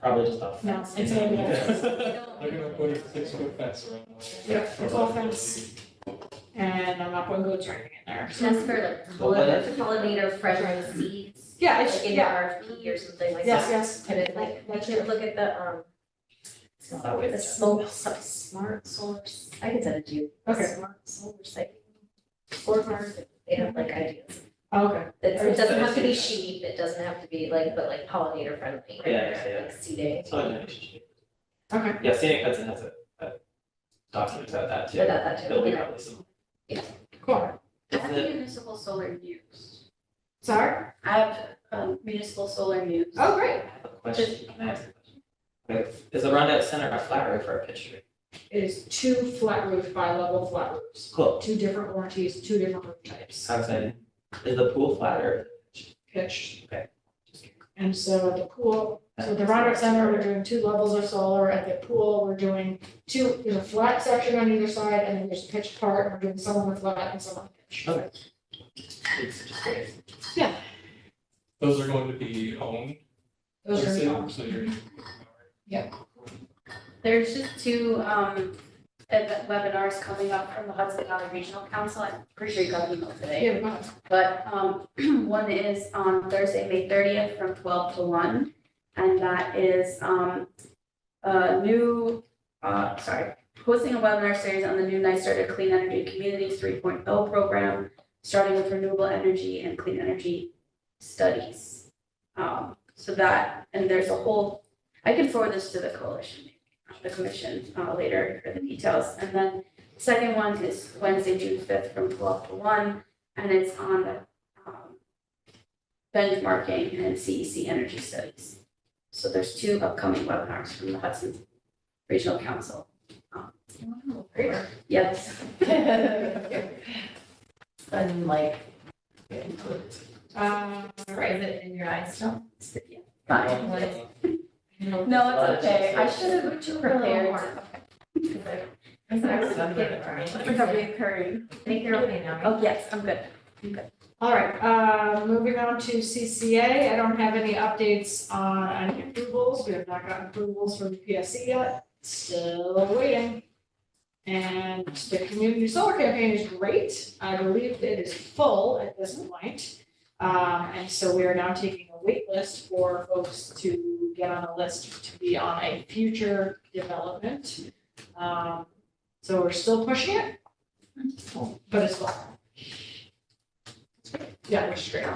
probably just off. no, it's gonna be. They're gonna put a 6-foot fence around. Yeah, it's all fence. And I'm not putting goats or anything in there. So- Just for like pollinator friendly seeds, Yeah, like it's, in yeah, RFP or something like yes, that. yes. Put it like, we should look at the the smart solar, I can send it to you. Okay. Smart solar site. Scorecards, they have like ideas. Okay. It doesn't have to be sheep, it doesn't have to be like, but like pollinator friendly. Yeah. Like seeding. Okay. Yeah, Scenic Hudson has a document about that too. About that too, It'll be yeah. probably some. Cool. I have municipal solar news. Sorry? I have municipal solar news. Oh, great. I have a question. Can I ask a question? Okay, is the Rondout Center a flat roof or a pitched roof? It is 2 flat roof bi-level flat roofs. Cool. 2 different warranties, 2 different roof types. How exciting. Is the pool flat or pitched? Pitched. Okay. And so at the pool, so at the Rondo Center, we're doing 2 levels of solar. At the pool, we're doing 2, there's a flat section on either side, and then there's a pitched part. We're doing some on the flat and some on the pitch. Okay. It's just great. Those are going to be owned. Those by the are city, all. So you're. There's just 2 webinars coming up from the Hudson Valley Regional Council. I'm pretty sure you got an email today. Yeah, go ahead. But one is on Thursday, May 30th from 12 to 1. And that is hosting a webinar series on the new NYSERDA Clean Energy Communities 3.0 program, starting with renewable energy and clean energy studies. So that, and there's a whole, I can forward this to the commission later for the details. And then the second one is Wednesday, June 5th from 12 to 1, and it's on the benchmarking and CEC energy studies. So there's 2 upcoming webinars from the Hudson regional council. Great. Yes. And like, Right. is it in your eyes still? Fine. What is- No, it's okay. I should have prepared. It's actually It's a reoccurring. I think you're okay now. Oh, yes, I'm good. All right, moving on to CCA, I don't have any updates on any approvals, we have not gotten approvals from the PSC yet, still waiting. And the community solar campaign is great, I believe it is full at this point. And so we are now taking a wait list for folks to get on a list to be on a future development. So we're still pushing it, but it's full. Yeah, we're straight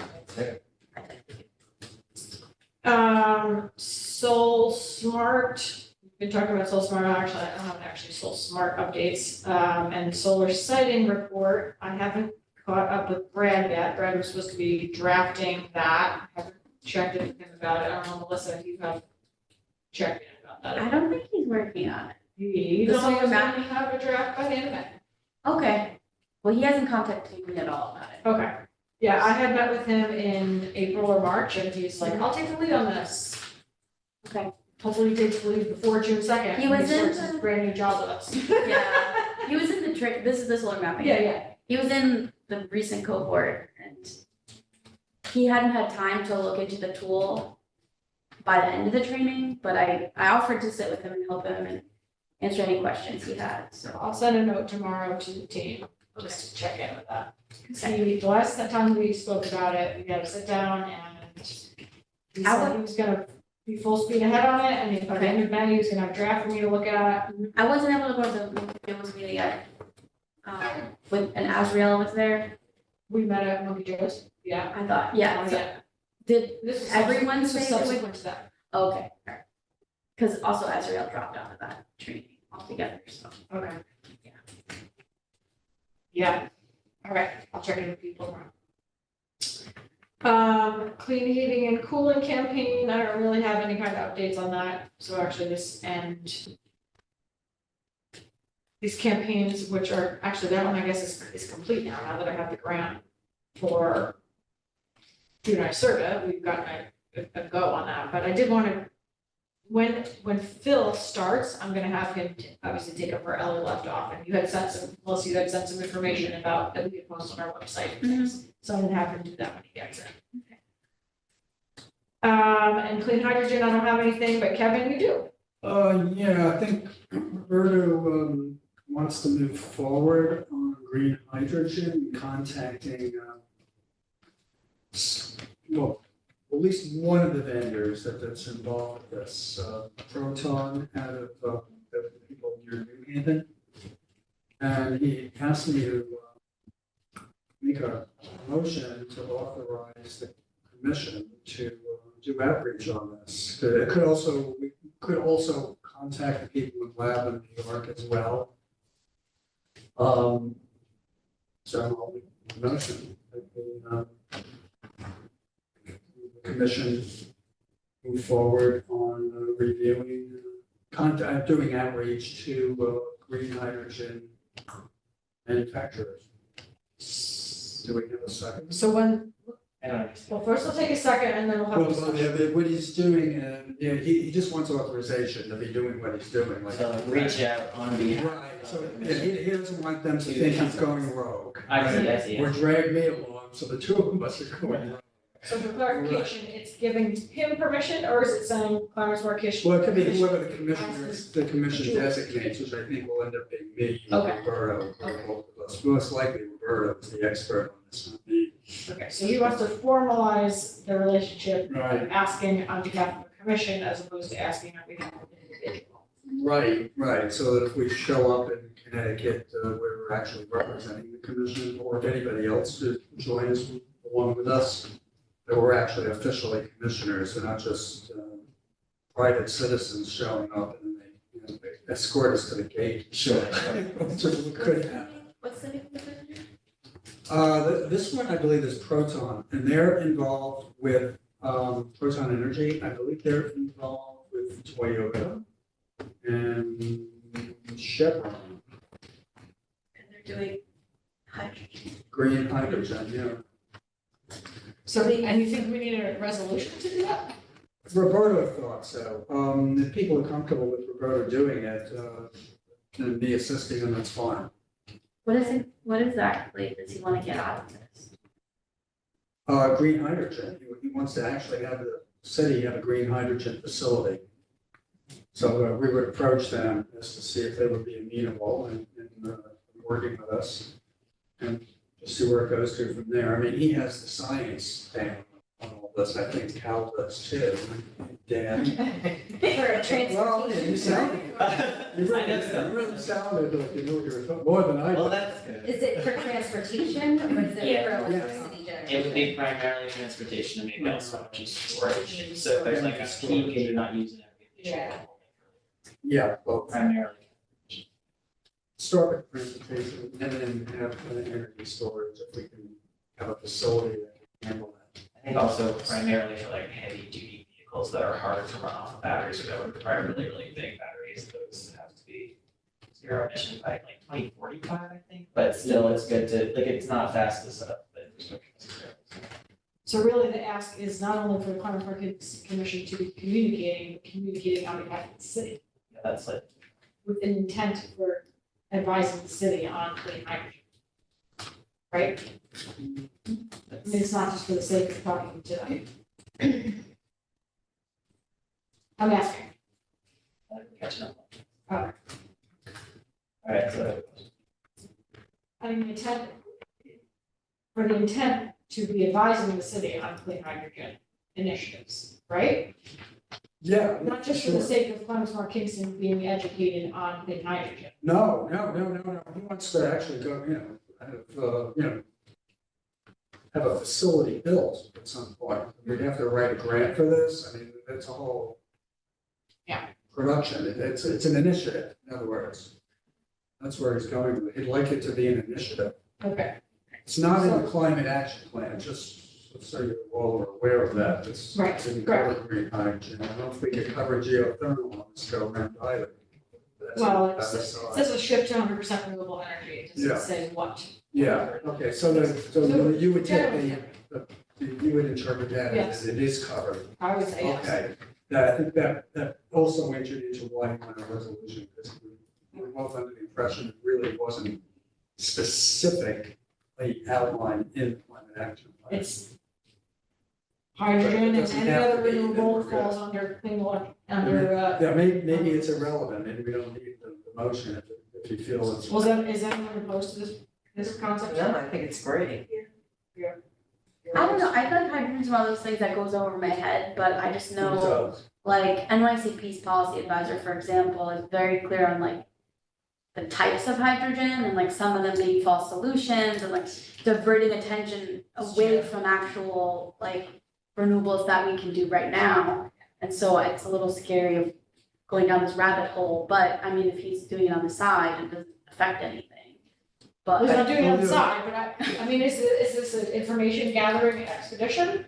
on. Soul Smart, we've been talking about Soul Smart, actually, I don't have actually Soul Smart updates. And solar sighting report, I haven't caught up with Brad yet. Brad was supposed to be drafting that. I haven't checked in with him about it. I don't know, Melissa, if you have checked in about that. I don't think he's working on it. He The told me solar he's map? gonna have a draft by the end of May. Okay. Well, he hasn't contacted me at all about it. Okay. Yeah, I had met with him in April or March and he's like, I'll take the lead on this. Okay. Hopefully he takes the lead before June second. He was in starts his the- brand new job with us. Yeah, he was in this is the solar mapping. Yeah. He was in the recent cohort and he hadn't had time to look into the tool by the end of the training, but I offered to sit with him and help him and answer any questions he had, so. I'll send a note tomorrow to the team, just to check in with that. See, the last time we spoke about it, we had to sit down and he said he was gonna be full speed ahead on it, and by the end of May, he was gonna have a draft for me to look at. I wasn't able to go to the Monkey meeting yet. When and Azriel was there, We met at Monkey Joe's, yeah. I thought, yeah, so Yeah. did, This is Everyone this is say that we- subsequent to that. okay, alright. Cause also Azriel dropped out of that training altogether, so. Okay. Yeah, all right, I'll check in with people tomorrow. Clean heating and cooling campaign, I don't really have any kind of updates on that, so actually this end. These campaigns, which are, actually, that one I guess is complete now that I have the grant for Serta, we've gotten a go on that, but I did want to, when Phil starts, I'm gonna have him obviously take up where Ellie left off, and you had sent some information about that we could post on our website and things, so I'm gonna have him do that when he gets it. And clean hydrogen, I don't have anything, but Kevin, you do. Yeah, I think Roberto, wants to move forward on green hydrogen, contacting, well, at least one of the vendors that's involved with this, Proton out of, the people near New Haven. And he asked me to, make a motion to authorize the commission to do outreach on this. We could also contact the people in Lab in New York as well. So I'll make a motion that the commission move forward on reviewing, doing outreach to green hydrogen manufacturers. Do we have a second? So when, I don't understand. well, first we'll take a second and then we'll have. Well, discussion. what he's doing, he just wants authorization to be doing what he's doing, like. So reach out on behalf. Right, so he doesn't want them to think he's going rogue. I see. Or drag me along, so the two of us are going rogue. So for clarification, it's giving him permission, or is it saying Clarence Markish? Well, it could be whoever the commission designates, which I think will end up being me, Okay. Roberto, or both of us. Most likely Roberto is the expert on this, not me. Okay, so he wants to formalize the relationship, Right. asking on behalf of the commission as opposed to asking on behalf of an individual. Right, so that if we show up in Connecticut, where we're actually representing the commission, or if anybody else joins along with us, that we're actually officially commissioners, and not just private citizens showing up and they escort us to the gate. Sure. Which could happen. What's the name of the vendor? This one, I believe, is Proton, and they're involved with Proton Energy. I believe they're involved with Toyota. and Chevron, And they're doing hydrogen. green hydrogen, yeah. So, and you think we need a resolution to do that? Roberta thought so. If people are comfortable with Roberta doing it, and me assisting them, that's fine. What exactly does he want to get out of this? Green hydrogen, he wants to actually have the city have a green hydrogen facility. So we would approach them as to see if they would be amenable in working with us. And just see where it goes to from there. I mean, he has the science down on all this, I think Cal does too, Dan. For Well, you sounded, you I know so. really sounded like you knew what you were talking, more than I Well, did. that's good. Is it for transportation or is it Yeah. for electricity generation? It would be primarily transportation and maybe also just storage. So if there's like a peak and you're not using everything. Yeah. Yeah, well, Primarily. start with transportation and then have energy storage if we can have a facility that can handle that. I think also primarily for like heavy duty vehicles that are harder to run off of batteries or that would require really, really big batteries, those have to be zero emission by like 2045, I think. But still, it's good to, like, it's not fast to set up the infrastructure necessarily. So really the ask is not only for the Climate Markets Commission to be communicating, but communicating on behalf of the city Yeah, that's like, with an intent for advising the city on clean hydrogen. Right? I mean, it's not just for the sake of talking to them. I'm asking. catching up. Okay. All right, so. I mean, intent, for the intent to be advising the city on clean hydrogen initiatives, right? Yeah. Not just for the sake of Climate Smart Kingston being educated on clean hydrogen. No. He wants to actually go, have a facility built at some point. We'd have to write a grant for this. I mean, it's a whole. Yeah. Production. It's an initiative, in other words. That's where he's going with it. He'd like it to be an initiative. Okay. It's not in the climate action plan, just so you're all aware of that. It's Right, didn't correct. cover green hydrogen. I don't think it covered geothermal on this go around either. That's Well, on the it other says side. a shift to 100% renewable energy. It Yeah. doesn't say what. Yeah, okay, so you would take you would interpret that Yes. as it is covered. I would say yes. Okay, I think that also entered into why you want a resolution, because we were both under the impression it really wasn't specifically outlined in the climate action plan. It's hydrogen and Doesn't any have other to be, renewable then, falls under clean water, under, Yeah, maybe it's irrelevant, maybe we don't need the motion if you feel it's. was that, is anyone opposed to this concept? No, I think it's great. I don't know, I feel like hydrogen's one of those things that goes over my head, but I just It know, does. like, NYCP's policy advisor, for example, is very clear on like the types of hydrogen and like some of them being false solutions and like diverting attention away from actual like renewables that we can do right now. And so it's a little scary of going down this rabbit hole, but I mean, if he's doing it on the side, it doesn't affect anything. Well, he's But not doing it on the side, but I mean, is this an information gathering expedition?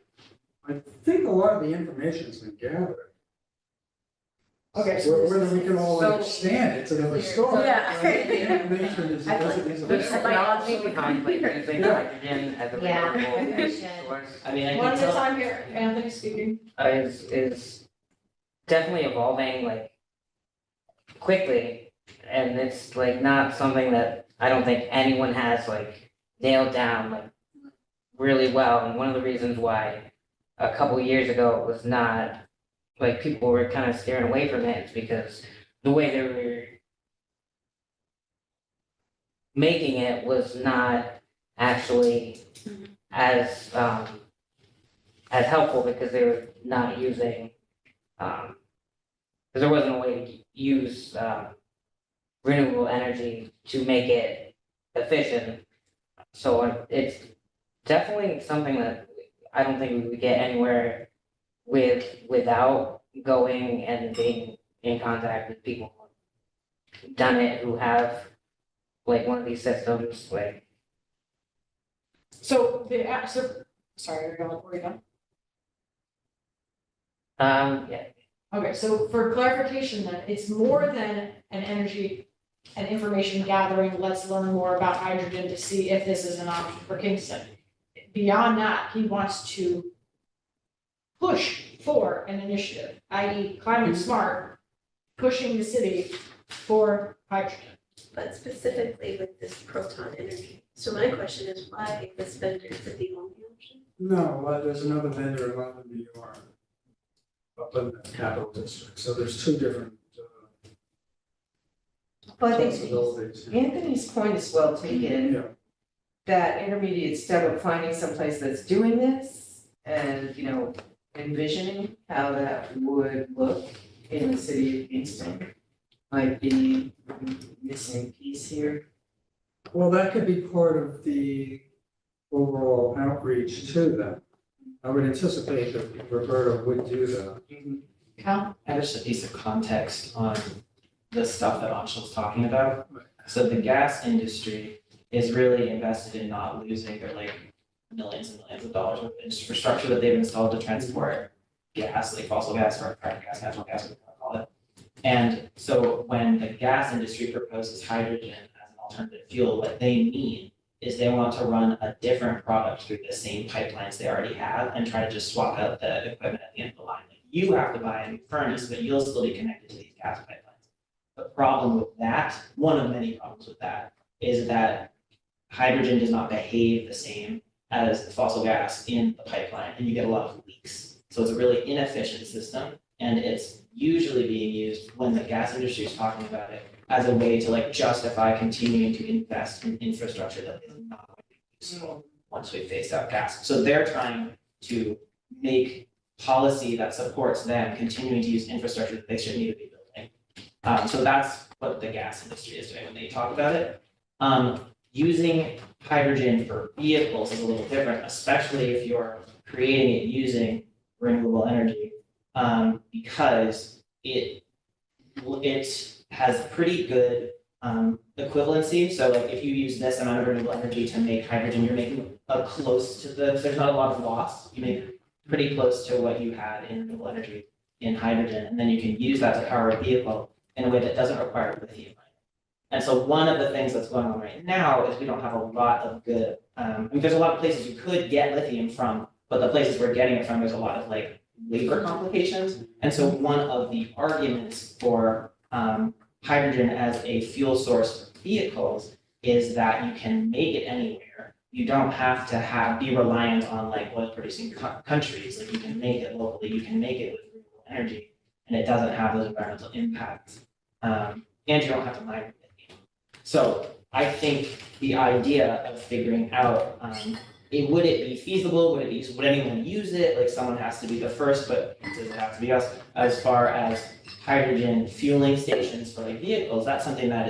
I think a lot of the information's been gathered. Okay, so this Whether is- we can all So- understand, it's another story. Yeah. The information is, I feel like is There's I might not technology be- behind like using hydrogen as a Yeah, renewable we energy should. source I mean, I One can at a tell, time here, Anthony speaking. is definitely evolving like quickly. And it's like not something that I don't think anyone has like nailed down like really well. And one of the reasons why a couple years ago it was not, like people were kind of steering away from it is because the way they were making it was not actually as helpful because they were not using because there wasn't a way to use renewable energy to make it efficient. So it's definitely something that I don't think we would get anywhere without going and being in contact with people who've done it, who have like one of these systems, like. So sorry, you're going, where are you going? Yeah, Okay, so for clarification then, it's more than an energy and information gathering, let's learn more about hydrogen to see if this is an option for Kingston. Beyond that, he wants to push for an initiative, i.e. climate smart, pushing the city for hydrogen. But specifically with this proton energy. So my question is, why this vendor is the only option? No, well, there's another vendor in London, New York, up in the capital district, so there's two different But I think possibilities. Anthony's point is well taken. Yeah. That intermediate step of finding someplace that's doing this and, envisioning how that would look in the city of Kingston might be missing piece here. Well, that could be part of the overall outreach to them. I would anticipate that Roberta would do that. Cal? And just a piece of context on the stuff that Anshal's talking about. So the gas industry is really invested in not losing their like millions and millions of dollars of infrastructure that they've installed to transport gas, like fossil gas or private gas, natural gas, whatever you want to call it. And so when the gas industry proposes hydrogen as an alternative fuel, what they mean is they want to run a different product through the same pipelines they already have and try to just swap out the equipment at the end of the line. Like, you have to buy a new furnace, but you'll still be connected to these gas pipelines. The problem with that, one of many problems with that, is that hydrogen does not behave the same as the fossil gas in the pipeline, and you get a lot of leaks. So it's a really inefficient system, and it's usually being used when the gas industry is talking about it as a way to like justify continuing to invest in infrastructure that is not going to be useful once we phase out gas. So they're trying to make policy that supports them continuing to use infrastructure that they should need to be building. So that's what the gas industry is doing when they talk about it. Using hydrogen for vehicles is a little different, especially if you're creating it using renewable energy, because it has pretty good equivalency. So like if you use this amount of renewable energy to make hydrogen, you're making a close to there's not a lot of loss. You make pretty close to what you had in renewable energy in hydrogen, and then you can use that to power a vehicle in a way that doesn't require lithium. And so one of the things that's going on right now is we don't have a lot of good, there's a lot of places you could get lithium from, but the places we're getting it from, there's a lot of like labor complications. And so one of the arguments for hydrogen as a fuel source for vehicles is that you can make it anywhere. You don't have to be reliant on like oil producing countries. Like you can make it locally, you can make it with renewable energy, and it doesn't have those environmental impacts. And you don't have to mine it. So I think the idea of figuring out, would it be feasible, would anyone use it? Like someone has to be the first, but does it have to be us? As far as hydrogen fueling stations for like vehicles, that's something that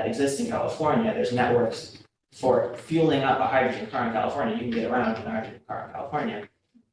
exists in California. There's networks for fueling up a hydrogen car in California. You can get around in a hydrogen car in California.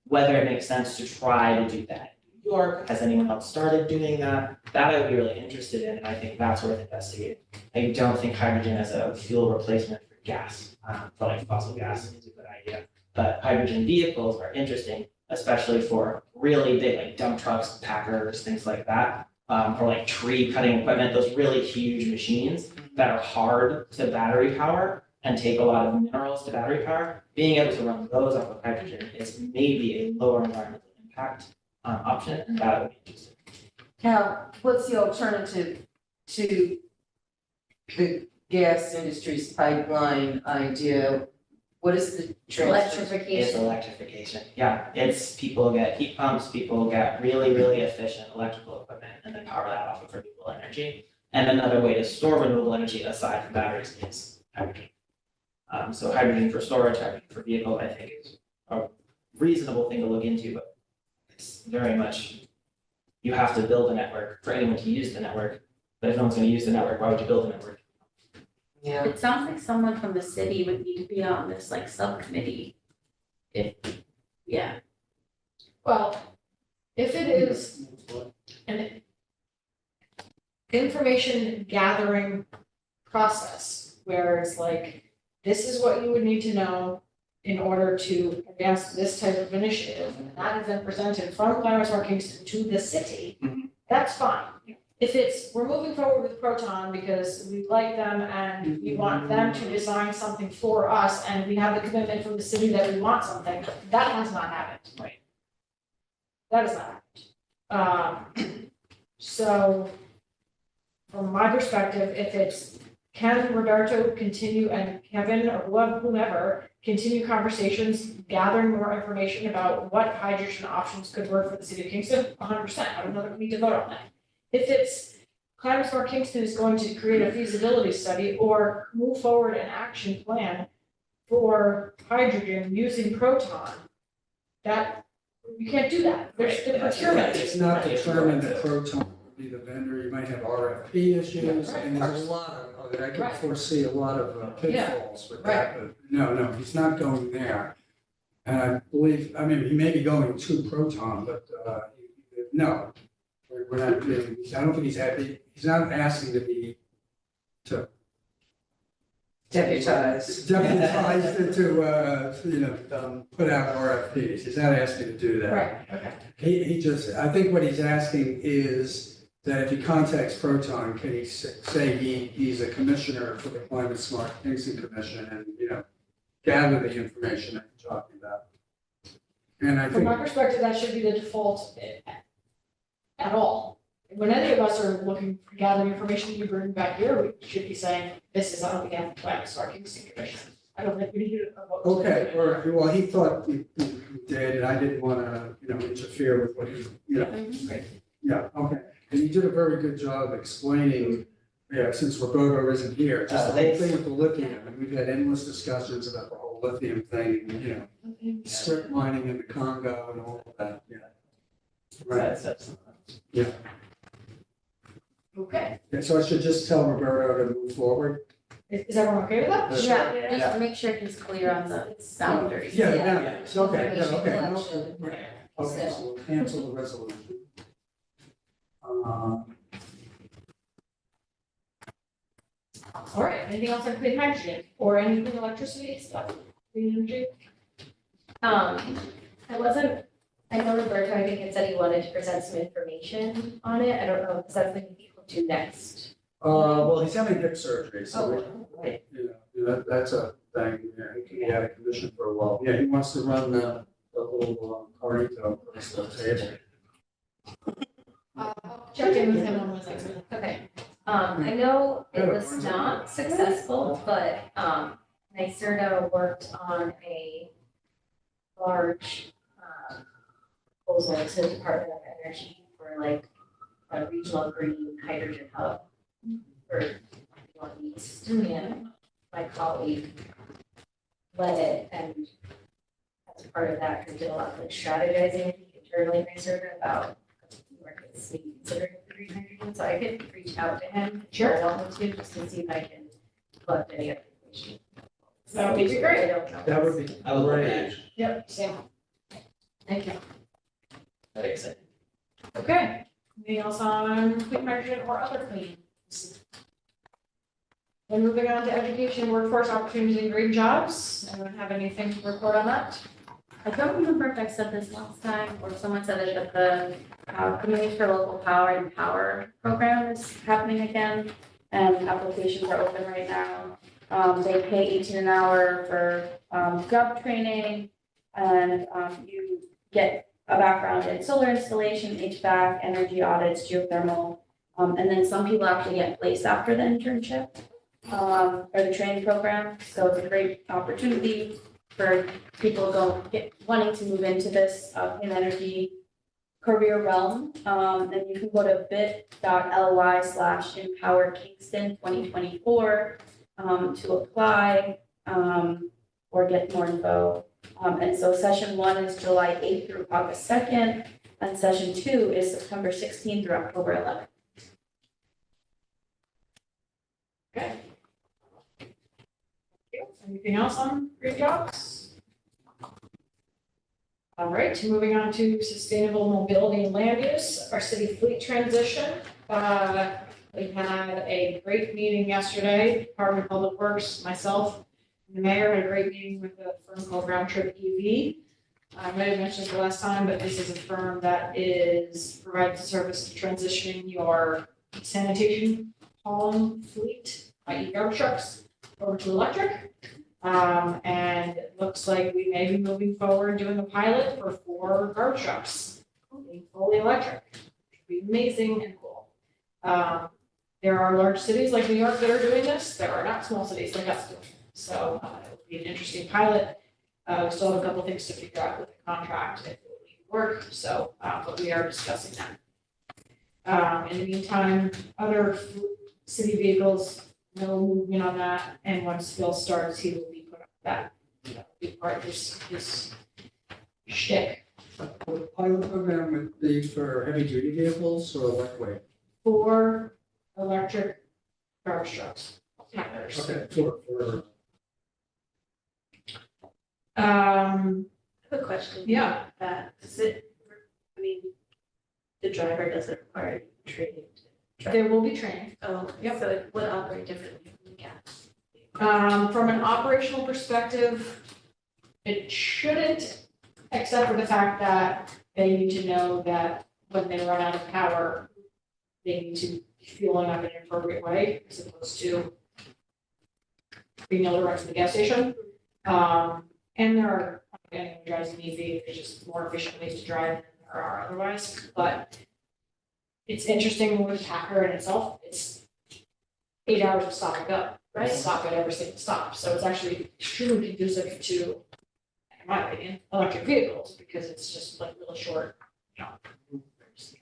Whether it makes sense to try to do that in New York, has anyone else started doing that? That I would be really interested in, and I think that's worth investigating. I don't think hydrogen as a fuel replacement for gas, for like fossil gas is a good idea. But hydrogen vehicles are interesting, especially for really big like dump trucks, packers, things like that. Or like tree cutting equipment, those really huge machines that are hard to battery power and take a lot of minerals to battery power. Being able to run those off of hydrogen is maybe a lower environmental impact option, and that would be interesting. Cal, what's the alternative to the gas industry's pipeline idea? What is the It's Electrification. electrification. Yeah, it's people get heat pumps, people get really, really efficient electrical equipment and then power that off of renewable energy. And another way to store renewable energy aside from batteries is hydrogen. So hydrogen for storage, hydrogen for vehicle, I think is a reasonable thing to look into, but it's very much, you have to build a network for anyone to use the network. But if no one's gonna use the network, why would you build a network? Yeah. It sounds like someone from the city would need to be on this like subcommittee. Yeah, Well, if it is an information gathering process where it's like, this is what you would need to know in order to advance this type of initiative, and that is then presented from Claremont Smart Kingston to the city, that's fine. If it's, we're moving forward with Proton because we like them and we want them to design something for us, and we have the commitment from the city that we want something, that has not happened. Right. That has not happened. So, from my perspective, if it's can Roberto continue and Kevin or whomever continue conversations, gathering more information about what hydrogen options could work for the city of Kingston, 100%. I don't know that we need to vote on that. If it's Climate Smart Kingston is going to create a feasibility study or move forward an action plan for hydrogen using Proton, that, you can't do that. There's the procurement. It's not determined that Proton will be the vendor, you might have RFP issues, and there's a lot of, I can foresee a lot of pitfalls with that, but no, he's not going there. And I believe, I mean, he may be going to Proton, but, no. We're not doing, I don't think he's not asking to be, Deputized. deputized to, put out RFPs, he's not asking to do that. Right, okay. He just, I think what he's asking is that if he contacts Proton, can he say he's a commissioner for the Climate Smart Kingston Commission and, gather the information that you're talking about. And I From think, my perspective, that should be the default at all. When any of us are looking to gather information you bring back here, we should be saying, this is on behalf of the Climate Smart Kingston Commission. I don't think we need a vote. okay, or, well, he thought he did, and I didn't want to, interfere with what he, yeah, okay. And he did a very good job explaining, since Roberto isn't here, just the whole thing with the lithium, and we've had endless discussions about the whole lithium thing, strip mining in the Congo and all of that, Right, yeah. Okay, So I should just tell Roberto to move forward? is everyone okay with that? Yeah, just make sure he's clear on the boundaries. Yeah, Yeah. it's okay, Information okay. collection. Okay, so we'll cancel the resolution. All right, anything else on clean hydrogen or anything electricity stuff? Clean energy? I know Roberto, I think had said he wanted to present some information on it. I don't know, because that's something he'll do next. Well, he's having hip surgery, so, Right. that's a thing, he can be out of commission for a while. Yeah, he wants to run the whole carnito across the table. Check in with him on Wednesday. Okay, I know it was not successful, but, NYSERDA worked on a large, proposal to the Department of Energy for like a regional green hydrogen hub for the Northeast. And my colleague led it, and as part of that, we did a lot of like strategizing, I think, internally in NYSERDA about markets maybe considering green hydrogen. So I could reach out to him. Sure. I want to, just to see if I can collect any other information. That would be great. I don't know. That would be I will look great. at Yep, same. Thank you. that exciting. Okay, anything else on clean hydrogen or other clean? And moving on to education, workforce opportunities and green jobs. Anyone have anything to report on that? I don't remember if I said this last time or someone said it, but the Community for Local Power and Power program is happening again, and applications are open right now. They pay 18 an hour for job training, and you get a background in solar installation, HVAC, energy audits, geothermal, and then some people actually get placed after the internship or the training program. So it's a great opportunity for people wanting to move into this clean energy career realm. And you can go to bit.ly/empowerkingston2024 to apply or get more info. And so session 1 is July 8th through August 2nd, and session 2 is September 16th through October 11th. Okay. Anything else on green jobs? All right, moving on to sustainable mobility and land use, our city fleet transition. We had a great meeting yesterday, Department of Public Works, myself, The mayor had a great meeting with a firm called Round Trip EV. I might have mentioned it the last time, but this is a firm that provides a service to transitioning your sanitation hauling fleet, i.e. garbage trucks, over to electric. And it looks like we may be moving forward doing a pilot for 4 garbage trucks, being fully electric. It'd be amazing and cool. There are large cities like New York that are doing this. There are not small cities like us doing it. So it'll be an interesting pilot. We still have a couple things to figure out with the contract if it will even work. So, but we are discussing that. In the meantime, other city vehicles, no movement on that. And once Phil starts, he will be put on that. That will be part of his shtick. The pilot program would be for heavy duty vehicles or lightweight? For electric garbage trucks, tankers. Okay, for I have a question. Yeah. Does it, I mean, the driver doesn't require training to drive? There will be training. Oh, Yep. so it would operate differently from the gas? From an operational perspective, it shouldn't, except for the fact that they need to know that when they run out of power, they need to be fueling up in an appropriate way, as opposed to being able to run to the gas station. And there are, anyone who drives an EV, there's just more efficient ways to drive than there are otherwise, but it's interesting with Packer in itself, it's 8 hours of stop and go, right? Stop at every single stop, so it's actually extremely conducive to, in my opinion, electric vehicles, because it's just like really short,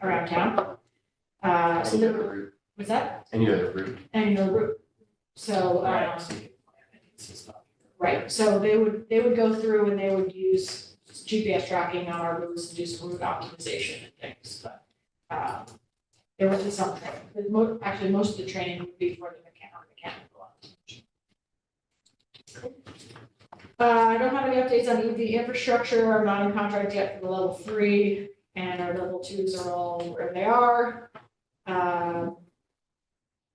around town. So there, what's that? And you have a route. And no route. So, right, so they would go through and they would use GPS tracking on our routes and do some route optimization and things, but, there would be some training. Actually, most of the training would be for the mechanical. I don't have any updates on EV infrastructure. I'm not in contract yet for the level 3, and our level 2s are all where they are.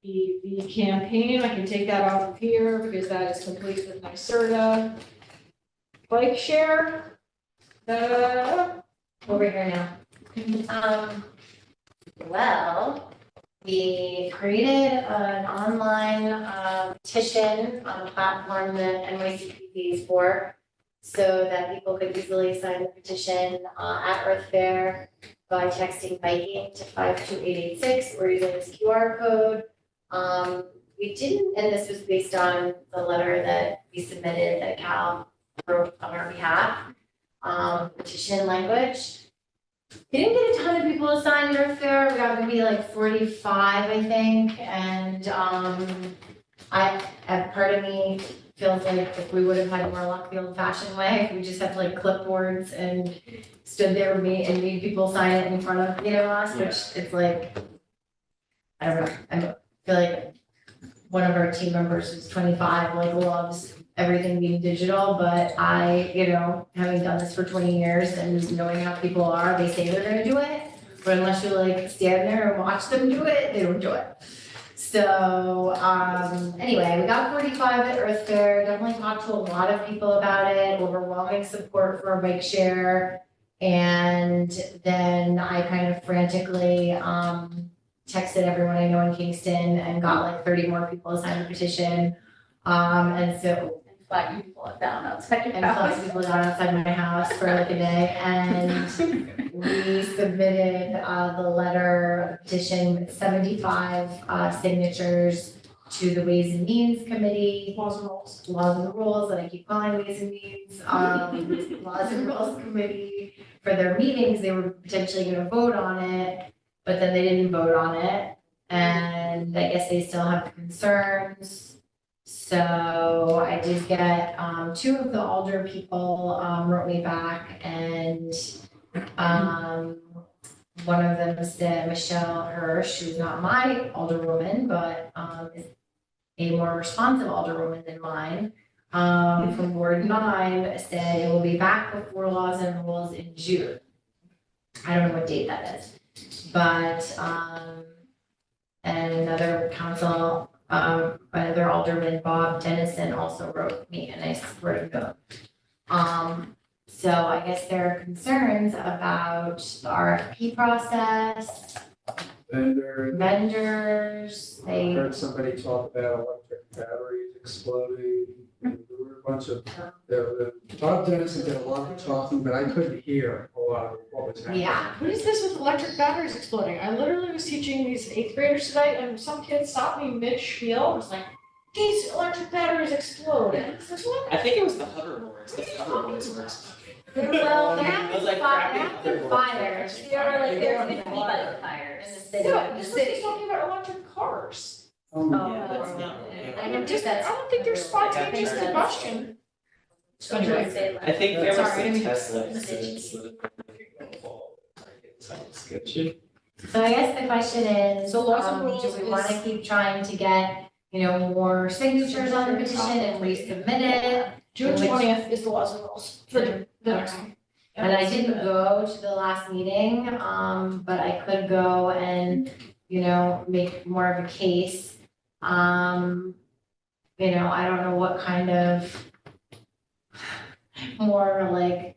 EV campaign, I can take that off of here because that is complete with NYSERDA. Bike share, Over here now. Well, we created an online petition on a platform that NYCP pays for, so that people could easily sign the petition at Earth Fair by texting biking to 52886 or using this QR code. We didn't, and this was based on the letter that we submitted that Cal wrote on our behalf, petition language. We didn't get a ton of people to sign at Earth Fair. We got maybe like 45, I think, and part of me feels like if we would have had more luck the old-fashioned way, if we just had like clipboards and stood there and made people sign it in front of, us, which it's like, I don't know, I feel like one of our team members who's 25, like loves everything being digital, but I, having done this for 20 years and knowing how people are, they say they're gonna do it, but unless you like stand there and watch them do it, they don't do it. So, anyway, we got 45 at Earth Fair, definitely talked to a lot of people about it, overwhelming support for a bike share. And then I kind of frantically, texted everyone I know in Kingston and got like 30 more people to sign the petition. And so Flagging people down outside your and house. plus people got outside my house for like a day, and we submitted the letter of petition with 75 signatures to the Ways and Means Committee. Laws and Rules, that I keep calling Ways and Means, Laws and Rules Committee. For their meetings, they were potentially gonna vote on it, but then they didn't vote on it. And I guess they still have concerns. So I did get, 2 of the Alder people, wrote me back, and, one of them said Michelle Hirsch, who's not my Alderwoman, but, is a more responsive Alderwoman than mine, from Ward 9, said it will be back before Laws and Rules in June. I don't know what date that is, but, and another council another alderman, Bob Dennison, also wrote me a nice word note. So I guess there are concerns about the RFP process, vendors, I they, heard somebody talk about electric batteries exploding. There were a bunch of, Bob Dennison did a lot of talking, but I couldn't hear a lot of what was happening. yeah. What is this with electric batteries exploding? I literally was teaching these 8th graders today and some kid stopped me mid-spiel, and was like, these electric batteries explode. And I said, what? I think it was the hoverboards, the hoverboards were exploding. Well, they're It having was like fire, crappy they're having hoverboards. fires. There were They're 50 bike fires in the city. Yeah, The this was city. talking about electric cars. Oh, Yeah, that's not. I don't think that's. I don't think there's spontaneous That's- combustion. Anyway. I think there was Sorry, I some didn't mean to- Tesla incidents that sketchy. So I guess the question is, So laws and rules do we wanna is- keep trying to get, more signatures on the petition and resubmit it? June Which- 20th is the laws and rules for the next one. And I didn't go to the last meeting, but I could go and, make more of a case. I don't know what kind of more like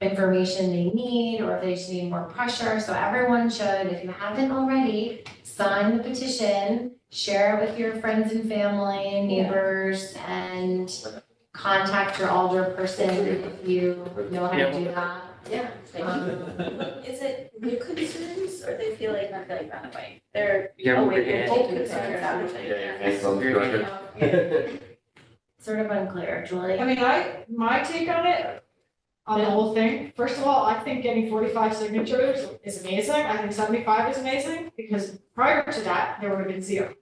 information they need, or if they just need more pressure. So everyone should, if you haven't already, sign the petition, share it with your friends and family and neighbors, and contact your alderperson if you know how to do that. Yeah. Is it new concerns or they feel like that way? They're, Yeah, oh we're wait, they're getting- old concerns, I would think. Sort of unclear, Julie. I mean, my take on it, on the whole thing, first of all, I think getting 45 signatures is amazing. I think 75 is amazing, because prior to that, there would have been 0.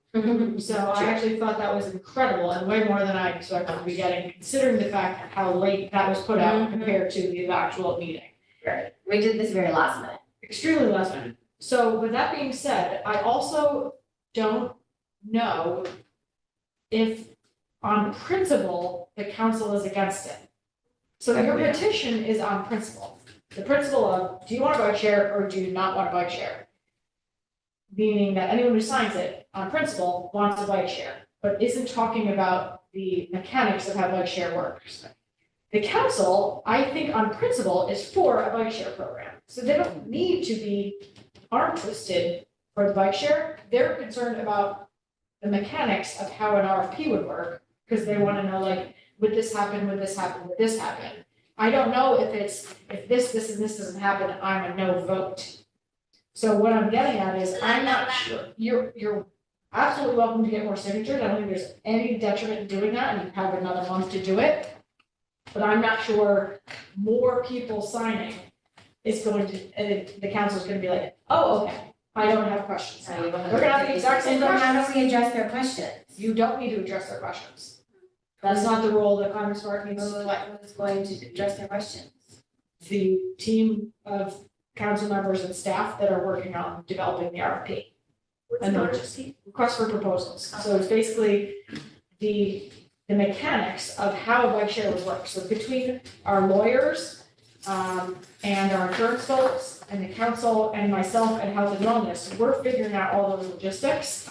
So I actually thought that was incredible and way more than I expected to be getting, considering the fact how late that was put out compared to the actual meeting. Right. We did this very last minute. Extremely last minute. So with that being said, I also don't know if on principle, the council is against it. So your Definitely. petition is on principle. The principle of, do you want a bike share or do you not want a bike share? Meaning that anyone who signs it on principle wants a bike share, but isn't talking about the mechanics of how bike share works. The council, I think on principle, is for a bike share program. So they don't need to be arm twisted for the bike share. They're concerned about the mechanics of how an RFP would work, because they want to know, like, would this happen, would this happen, would this happen? I don't know if if this, and this doesn't happen, I'm a no vote. So what I'm getting at is, I'm not sure, you're absolutely welcome to get more signatures, I don't think there's any detriment in doing that, and you have another month to do it. But I'm not sure more people signing is going to, and the council's gonna be like, oh, okay, I don't have questions. They're gonna have the exact same And then how questions. do we address their questions? You don't need to address their questions. That's not the role that Climate Smart needs to play. Who's going to address their questions? The team of council members and staff that are working on developing the RFP. What's And the then RFP? request for proposals. So it's basically the mechanics of how a bike share would work. So between our lawyers, and our insurance folks, and the council, and myself, and health and wellness, we're figuring out all those logistics.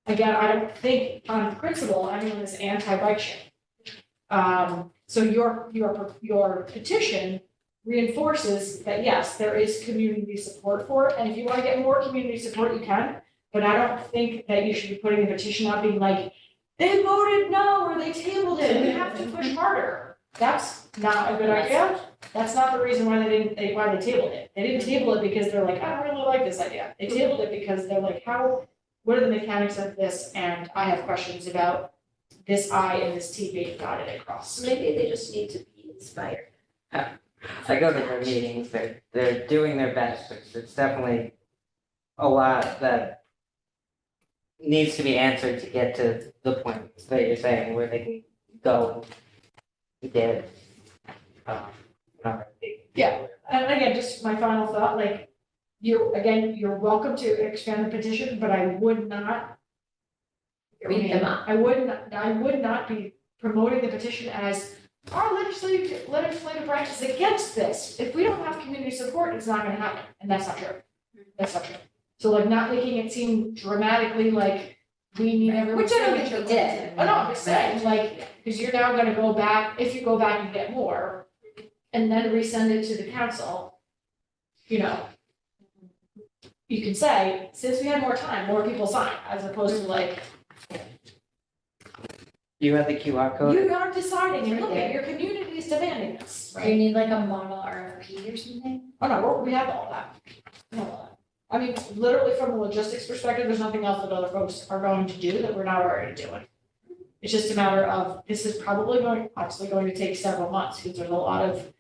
Again, I don't think on principle anyone is anti-bike share. So your petition reinforces that, yes, there is community support for it, and if you wanna get more community support, you can. But I don't think that you should be putting the petition out being like, they voted no, or they tabled it, we have to push harder. That's not a good idea. That's not the reason why they tabled it. They didn't table it because they're like, I don't really like this idea. They tabled it because they're like, what are the mechanics of this? And I have questions about this I and this T being dotted across. Maybe they just need to be inspired. I go to their meetings, they're doing their best, but it's definitely a lot that needs to be answered to get to the point that you're saying, where they can go and get, Yeah. And again, just my final thought, like, you're welcome to expand the petition, but I would not. Read them up. I would not be promoting the petition as our legislative branch is against this. If we don't have community support, it's not gonna happen, and that's not true. That's not true. So like not making it seem dramatically like we need everyone. Which I don't think we did. Oh, no, I'm just saying, like, because you're now gonna go back, if you go back and get more, and then resend it to the council, you know. You can say, since we had more time, more people signed, as opposed to like, You have the QR code? you are deciding, and look at your community is demanding this, Do you need like a model RFP or something? Oh, no, we have all that. We have all that. I mean, literally from a logistics perspective, there's nothing else that other folks are going to do that we're not already doing. It's just a matter of, this is obviously going to take several months, because there's a lot of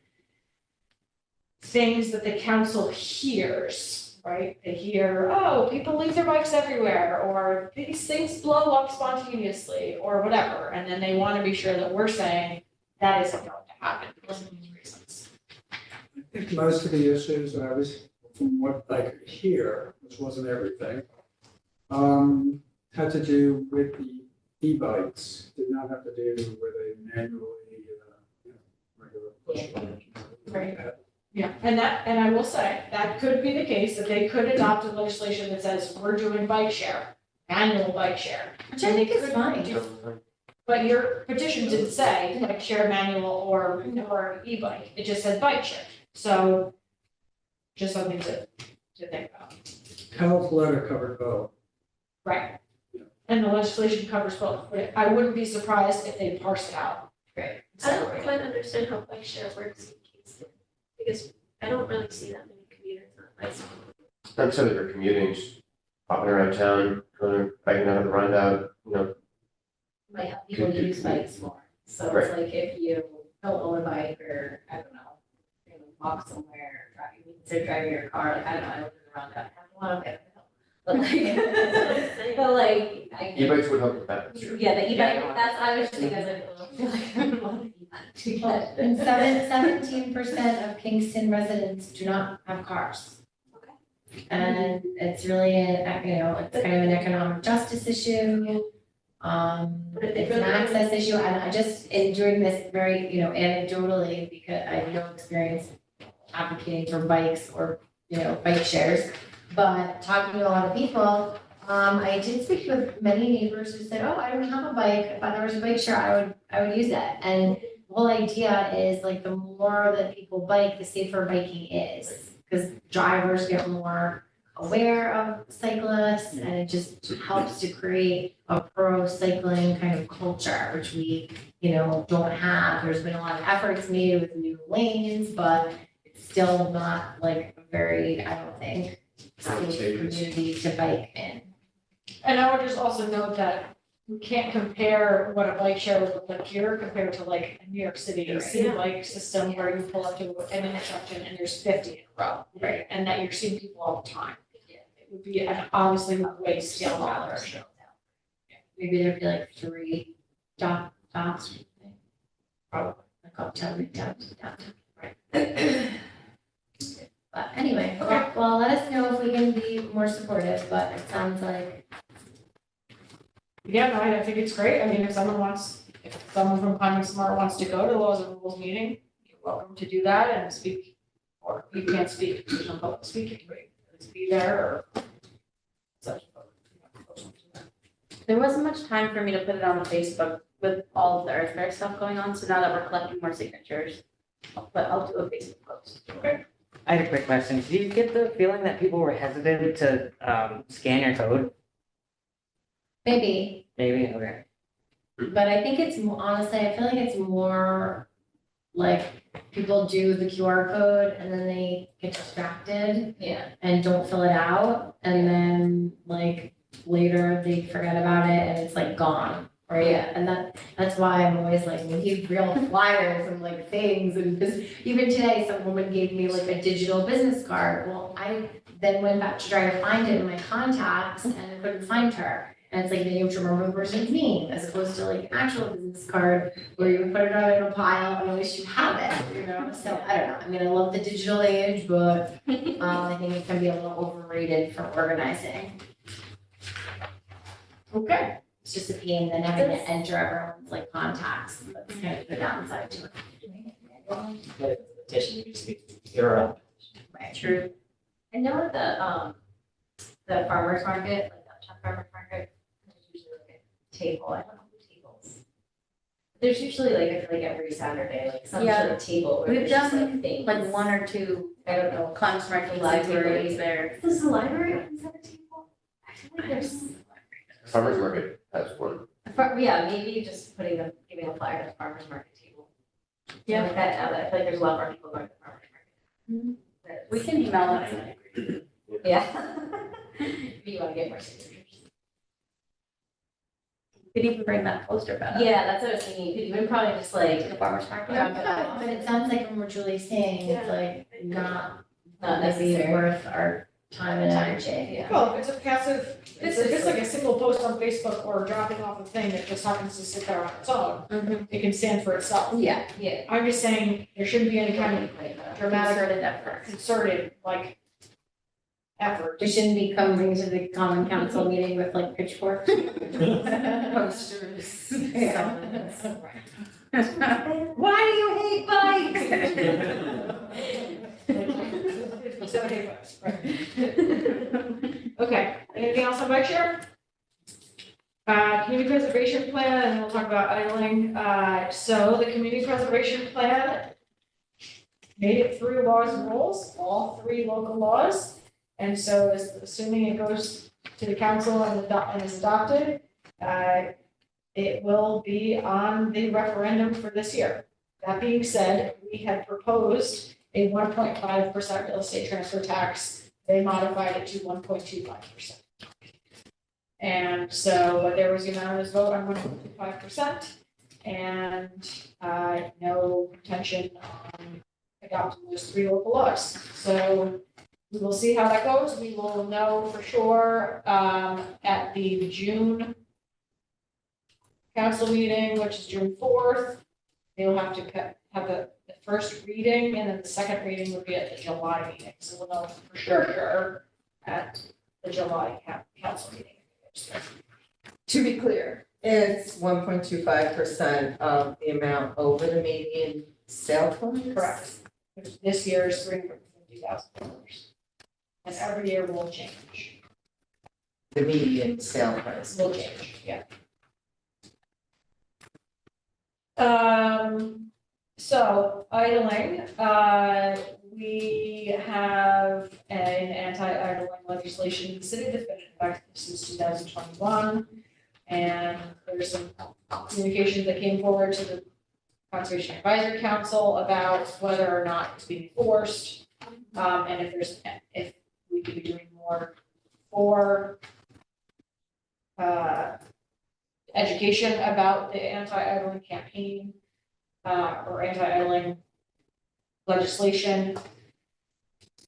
things that the council hears, right? They hear, oh, people leave their bikes everywhere, or these things blow up spontaneously, or whatever, and then they want to be sure that we're saying that isn't going to happen because of these reasons. I think most of the issues, from what I could hear, which wasn't everything, had to do with the e-bikes, did not have to do with a manually, regular push button. Right. Yeah, and I will say, that could be the case, that they could adopt a legislation that says, we're doing bike share, annual bike share. Which I think is fine. But your petition didn't say bike share manual or e-bike, it just said bike share, so just something to think about. Cal's letter covered both. Right. And the legislation covers both, but I wouldn't be surprised if they parse it out. Right. I don't quite understand how bike share works in Kingston, because I don't really see that many commuters on bicycle. Not so that you're commuting, just popping around town, going, biking out of the roundabout, Might help people use bikes more. So it's like if you don't own a bike or, I don't know, you're gonna walk somewhere, instead of driving your car, like, I don't know, I live around that, I don't want to get but like, I. E-bikes would help with that, that's true. Yeah, the e-bike, that's, I was just thinking, I was like, oh, I feel like I don't want an e-bike to get. And 17% of Kingston residents do not have cars. Okay. And it's really, it's kind of an economic justice issue. It's an access issue, and I just, and during this very, anecdotally, because I have no experience advocating for bikes or, bike shares, but talking to a lot of people, I did speak with many neighbors who said, oh, I don't have a bike, if there was a bike share, I would use it. And the whole idea is like the more that people bike, the safer biking is, because drivers get more aware of cyclists, and it just helps to create a pro cycling kind of culture, which we, don't have. There's been a lot of efforts made with new lanes, but it's still not like a very, I don't think, safe community to bike in. And I would just also note that we can't compare what a bike share would look like here compared to like a New York City bike system where you pull up to an intersection and there's 50 in a row. Right. And that you're seeing people all the time. It would be obviously way scaled down. Maybe there'd be like 3 stops or something. Probably, like uptown, down. Right. But anyway, okay, well, let us know if we can be more supportive, but it sounds like. Yeah, no, I think it's great. I mean, if someone from Climate Smart wants to go to the Laws and Rules meeting, you're welcome to do that and speak, or you can't speak, there's no public speaking, but just be there or such. There wasn't much time for me to put it on Facebook with all of the Earth Fair stuff going on, so now that we're collecting more signatures, I'll do a Facebook post. Okay. I had a quick question. Did you get the feeling that people were hesitant to scan your code? Maybe, Okay. but I think it's honestly, I feel like it's more like people do the QR code and then they get distracted. Yeah. And don't fill it out, and then like later they forget about it and it's like gone, right? Yeah. And that's why I'm always like, we need real flyers and like things, and even today, some woman gave me like a digital business card. Well, I then went back to try to find it in my contacts and I couldn't find her. And it's like, then you have to remember the person's name, as opposed to like an actual business card where you put it on in a pile and at least you have it, So I don't know. I mean, I love the digital age, but I think it can be a little overrated for organizing. Okay. It's just a pain then having to enter everyone's like contacts. That's kind of the downside to it. The petition, you just be, you're up. Right. True. I know that the farmer's market, like downtown farmer's market, there's usually like a table, I don't know who tables. There's usually like, I feel like every Saturday, like some sort of table where We've there's just done, like things. like one or two, I don't know. construction Library. libraries there. Does the library always have a table? I feel like there's. Farmers market has one. Yeah, maybe just giving a flyer to the farmer's market table. Yeah. Like that, now that I feel like there's a lot more people going to the farmer's market. That's- We can email them. Yeah. If you want to get more signatures. Could even bring that poster back. Yeah, that's what I was thinking, you could even probably just like. To the farmer's market. drop it off. But it sounds like from what Julie's saying, it's like not Not maybe necessary. worth our time and energy. Yeah. Well, if it's a passive, if it's like a single post on Facebook or dropping off a thing that just happens to sit there on its own, Mm-hmm. it can stand for itself. Yeah, yeah. I'm just saying, there shouldn't be any kind of dramatic, Concerted effort. concerted, like, effort. We shouldn't be coming to the common council meeting with like pitchforks. Posters. signs. Why do you hate bikes? So hate bikes, right. Okay, anything else on bike share? Community preservation plan, and then we'll talk about idling. So the community preservation plan made it through laws and rules, all 3 local laws. And so assuming it goes to the council and is adopted, it will be on the referendum for this year. That being said, we had proposed a 1.5% real estate transfer tax. They modified it to 1.25%. And so, but there was a unanimous vote on 1.25% and no intention on adopting those 3 local laws. So we will see how that goes. We will know for sure at the June council meeting, which is June 4th. They'll have to have the first reading, and then the second reading will be at the July meeting. So we'll know for sure at the July council meeting. To be clear, it's 1.25% of the amount over the median sale price? Correct. This year is $350,000. And every year will change. The median sale price. Will change, yeah. So idling, we have an anti-idling legislation in the city that's been in effect since 2021. And there's some communications that came forward to the Conservation Advisory Council about whether or not it's being enforced. And if we could be doing more for education about the anti-idling campaign or anti-idling legislation.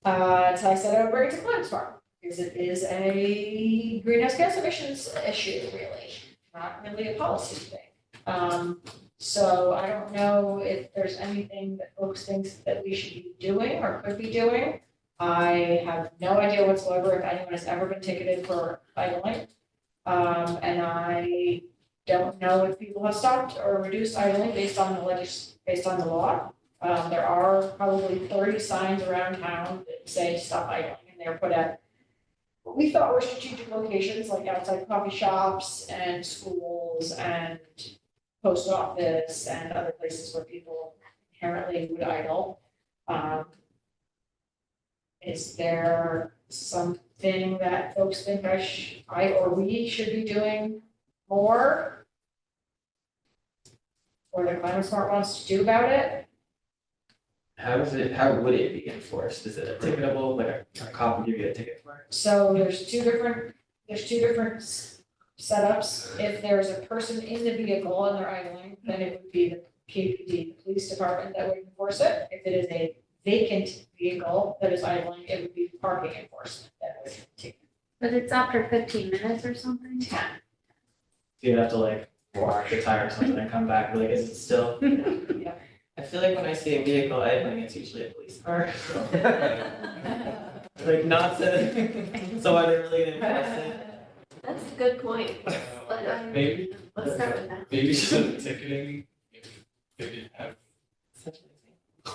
So I said I would bring it to Climate Smart because it is a greenhouse gas emissions issue, really, not really a policy thing. So I don't know if there's anything that folks think that we should be doing or could be doing. I have no idea whatsoever if anyone has ever been ticketed for idling. And I don't know if people have stopped or reduced idling based on the law. There are probably 30 signs around town that say stop idling, and they're put at what we thought were strategic locations like outside coffee shops and schools and post office and other places where people inherently would idle. Is there something that folks think I or we should be doing more? Or that Climate Smart wants to do about it? How would it be enforced? Is it a ticketable, like a cop would give you a ticket for it? So there's two different setups. If there's a person in the vehicle and they're idling, then it would be the KPD, the police department, that would enforce it. If it is a vacant vehicle that is idling, it would be parking enforcement that would take. But it's after 15 minutes or something? So you'd have to like wash the tire or something and come back, like, is it still? Yeah. I feel like when I see a vehicle idling, it's usually a police car. Like not to, so are they really gonna enforce it? That's a good point, but Maybe, let's start with that. maybe some ticketing, if they didn't have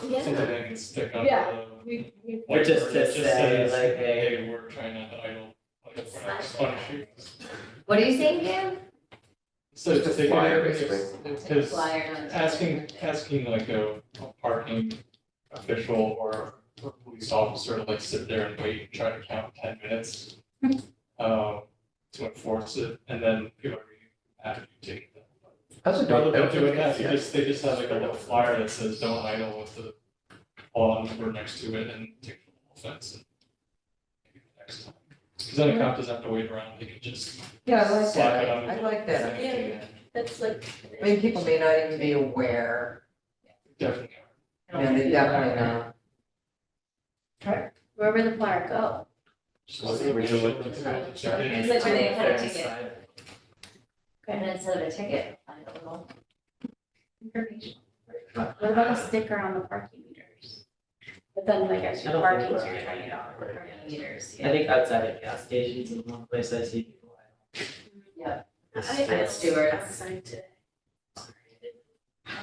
Yeah. something they can stick on Yeah. the. We Or just to say, like, hey, we're trying not to idle, like, What are you saying, Dan? So Just a it's flyer, it's basically. because Flyer, no, it's- asking like a parking official or a police officer to like sit there and wait and try to count 10 minutes to enforce it, and then people are reading after you take them. That's a Rather dope. than doing that, they just have like a little flyer that says don't idle with the law number next to it and take the offense. And maybe the next time. Because then a cop doesn't have to wait around, they can just Yeah, I like slap it that, on. I like that. Yeah. That's like. I mean, people may not even be aware, Definitely. yeah, they definitely know. Where would the flyer go? Just like the original, like, It's like where they had a ticket, Side. and instead of a ticket, I don't know. Information. What about a sticker on the parking meters? But then I guess I your don't think parking, we're- so you're turning it off. Meters, I yeah. think outside of gas stations is one place I see people. I Stewards. outside today.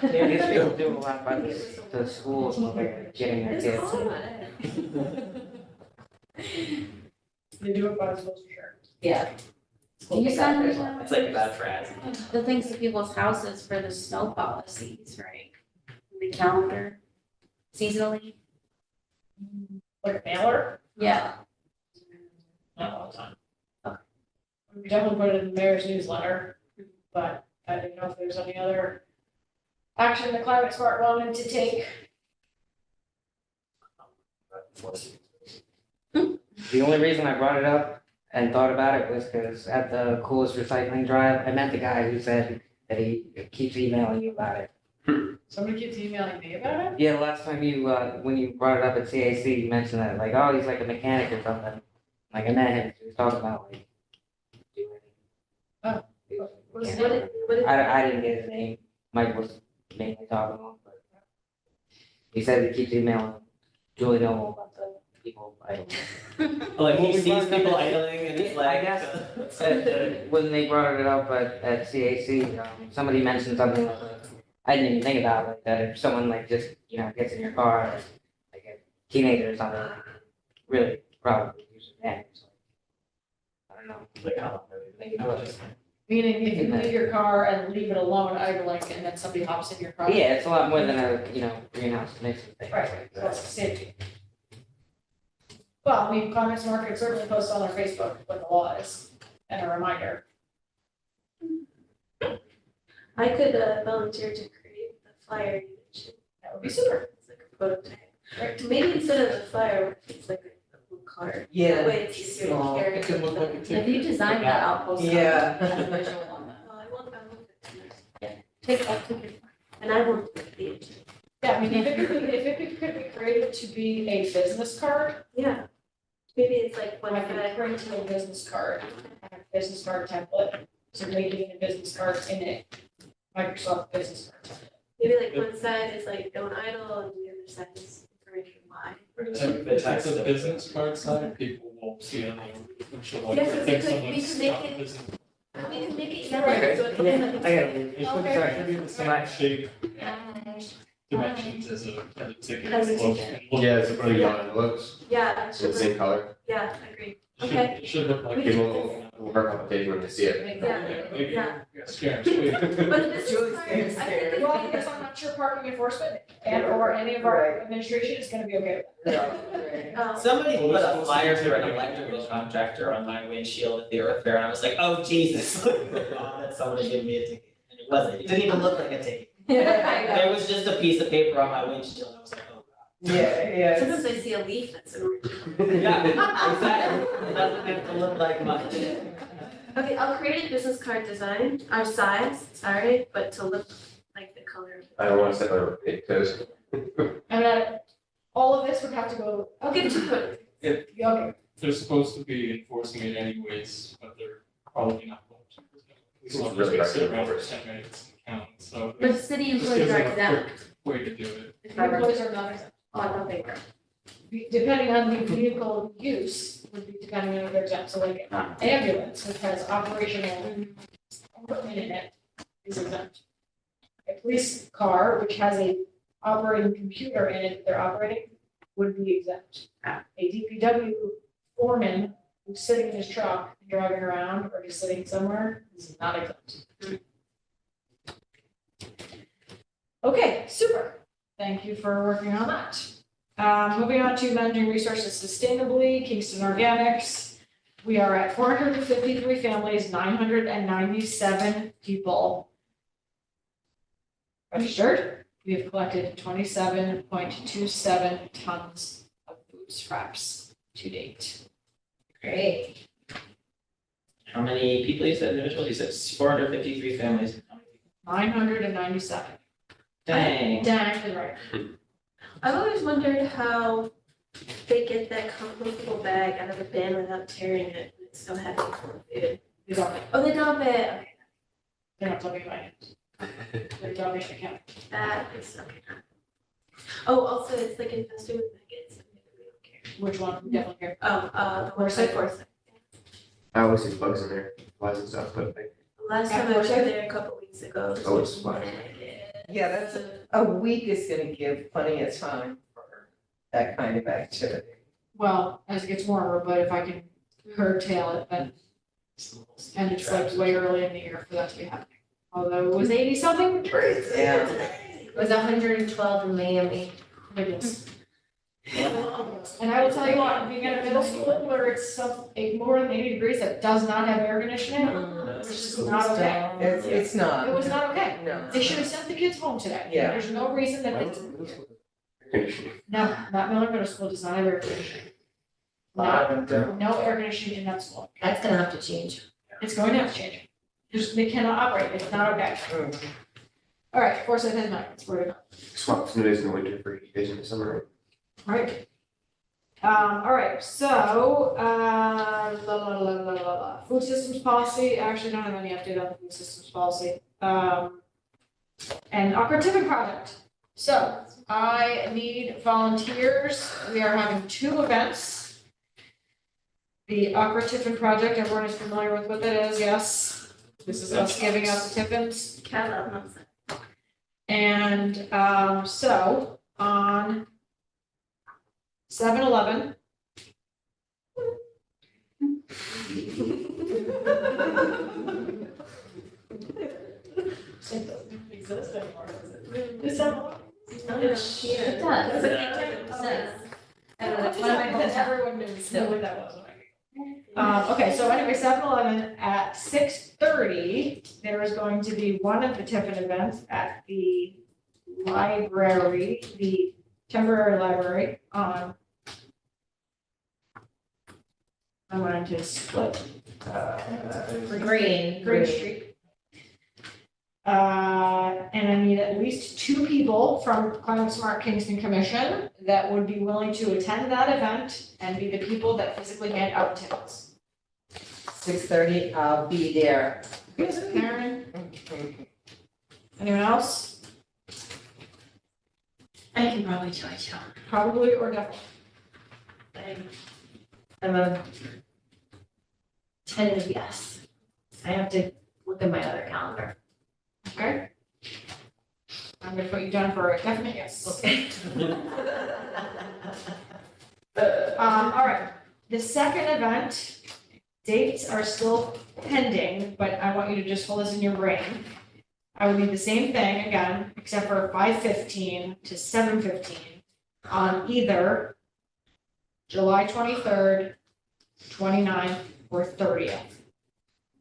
Yeah, these people do a lot by the schools when they're getting their It's kids. hot. They do it by social sure. Yeah. Do you send It's like bad for ads. the things to people's houses for the snow policies, right? The calendar, seasonally? Like a mailer, Yeah. Not all the time. we definitely put it in the mayor's newsletter, but I didn't know if there's any other action the Climate Smart wanted to take. The only reason I brought it up and thought about it was because at the coolest recycling drive, I met the guy who said that he keeps emailing you about it. Somebody keeps emailing me about it? Yeah, the last time you, when you brought it up at CAC, you mentioned that, like, oh, he's like a mechanic or something. Like, I met him, he was talking about, like, doing What did- I didn't get his name, Mike was mainly talking about, but he said he keeps emailing Julie Noble about the people, I don't know. Like Well, he we sees brought it up people at- idling and he's I like. guess when they brought it up at CAC, somebody mentioned something that I didn't even think about, like that if someone like just, gets in your car, like a teenager or something, really probably use it then. So, I don't know. Like, how long are they thinking about this? Meaning if you leave your car and leave it alone idling and then somebody hops in your car. Yeah, it's a lot more than a, greenhouse emission thing. Right, so it's safety. Well, I mean, Climate Smart could certainly post on their Facebook what the law is and a reminder. I could volunteer to create the flyer you mentioned. That would be super. It's like a prototype. Right, maybe instead of the flyer, it's like a little card. Yeah, That way it's easier to small. carry. It could look like a If ticket. you design that, I'll post it Yeah. as a visual on that. Oh, I want it to. Take that, take it. And I want it to be. Yeah, I mean, if it could be created to be a business card, Yeah. Maybe it's like I when can I, print a business card, I have a business card template, so making a business card in it, Microsoft business card template. maybe like one side is like don't idle and the other side is information why. If it's a business card side, people will see it on the, I'm sure like, Yeah, 'cause we think could- someone's we could make got it- business. We can make it Right. yellow, so it Yeah, looks I like. gotta leave. Okay. Sorry, maybe the same shape, dimensions as a ticket. As a look- ticket. look- Yeah, it's one of the yellow envelopes, Yeah, it it's should the same look, color. yeah, I agree. Should- Okay. It should look like. People will work on the page when they see it. Yeah, Maybe, yeah. scare them. But the business Julie's card, getting I think scared. it's. Well, because I'm not sure parking enforcement and or any of our administration is gonna be okay with Right. Somebody Well, put they're a supposed flyer to for an take it. electrical contractor on my windshield at the Earth Fair, and I was like, oh, Jesus. That somebody gave me a ticket, and it wasn't, it didn't even look like a ticket. that. There was just a piece of paper on my windshield, and I was like, oh, Yeah, Sometimes I see a leaf that's original. God. Yeah, exactly, it doesn't have to look like much. Okay, I'll create a business card design, our size, sorry, but to look like the color. I don't wanna step on it, toes. And then all of this would have to go, I'll give it to Cody. okay, They're supposed to be enforcing it anyways, but they're probably not going to. Police It's officers really gonna hard to sit around for enforce. 10 minutes and count, so. But city Just employees gives are them a exempt. quick way to do it. If the I were employees are not exempt. on the paper. Depending on the vehicle use, would be depending on if they're exempt, so like ambulance, which has operational equipment in it, is exempt. A police car, which has a operating computer in it, that they're operating, would be exempt. A DPW foreman who's sitting in his truck, driving around, or just sitting somewhere, this is not exempt. Okay, super. Thank you for working on that. Moving on to managing resources sustainably, Kingston Organics. We are at 453 families, 997 people registered. We have collected 27.27 tons of food scraps to date. Great. How many people you said individuals? You said 453 families. How many people? 997. Dang. Exactly right. I've always wondered how they get that compostable bag out of the bin without tearing it, when it's so heavy for food. They don't, Oh, they dump it, okay, they're not talking about it. They're talking about account. that is, okay. Oh, also, it's like infested with maggots, we don't care. Which one? We definitely care. Oh, the Forsyth? Forsyth. I always see bugs in there, flies and stuff, but like, Last time I was there a couple weeks ago. Oh, it's fine. Yeah, that's a week is gonna give plenty of time for that kind of activity. Well, as it gets warmer, but if I can curtail it, then, and it's like way early in the year for that to be happening. Although it was 80 something degrees. Yeah. It was 112 in Miami. Goodness. And I will tell you what, being at a middle school where it's more than 80 degrees that does not have air conditioning, which is not okay. It's not. It was not okay. No. They should have sent the kids home today. Yeah. There's no reason that they, no, not Miller Middle School does not have air conditioning. No air conditioning in that school. That's gonna have to change. It's going to have to change. They cannot operate, it's not okay. All right, Forsyth has magnets, where to go? swap some days in the winter for days in the summer. Right. All right, so, food systems policy, I actually don't have any update on the food systems policy. And Aqua Tipping project. So I need volunteers. We are having 2 events. The Aqua Tiffin project, everyone is familiar with what that is, yes? This is us giving out the tiffins. Cat love months. And so on 7-Eleven. It doesn't exist anymore, does it? Does 7-Eleven? It does. That's one of my, everyone knew what that was. Okay, so anyway, 7-Eleven at 6:30, there is going to be one of the Tiffin events at the library, the temporary library on. I wanted to split. Green Street. And I need at least 2 people from Climate Smart Kingston Commission that would be willing to attend that event and be the people that physically hand out tickets. 6:30, I'll be there. Karen? Anyone else? I can probably do it too. Probably or definitely. I'm a tentative yes. I have to look at my other calendar. Okay. I'm gonna put you down for a definite yes. Okay. All right, the second event, dates are still pending, but I want you to just hold this in your brain. I would need the same thing again, except for 5:15 to 7:15 on either July 23rd, 29th, or 30th.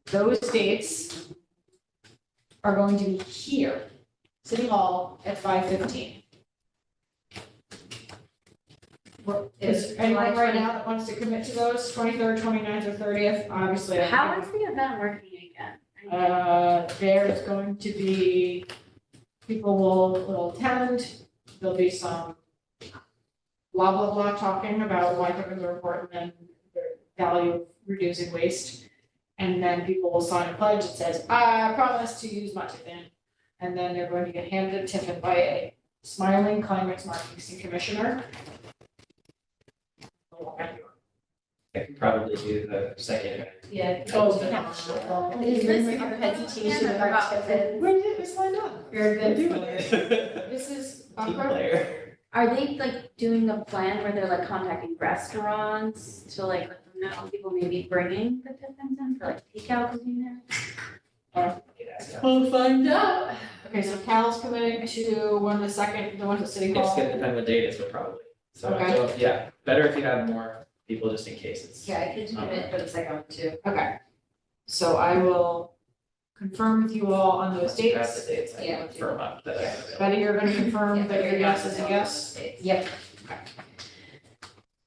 Those dates are going to be here, City Hall at 5:15. Is anyone right now that wants to commit to those, 23rd, 29th, or 30th? Obviously. I How think- is the event working again? There's going to be, people will attend, there'll be some blah, blah, blah talking about why tippins are important and the value of reducing waste. And then people will sign a pledge that says, I promise to use my tiffin. And then they're going to get handed a tiffin by a smiling Climate Smart Kingston commissioner. I could probably do the second. Yeah. Oh, Is this our presentation about tiffin? Where did this line up? Very good. This is. Team player. Are they like doing a plan where they're like contacting restaurants to like let them know, people maybe bringing the tiffins in for like takeout containers? We'll find out. Okay, so Cal's committing to one of the ones at City It's Hall. gonna depend on what date it is, but probably. So I Okay. don't, yeah, better if you have more people just in case it's. Yeah, I could commit for the second one too. Okay. So I will confirm with you all on those Grab dates. the dates, I Yeah. can confirm up that I have available. Betty, you're gonna confirm that your yes is a yes? Yep.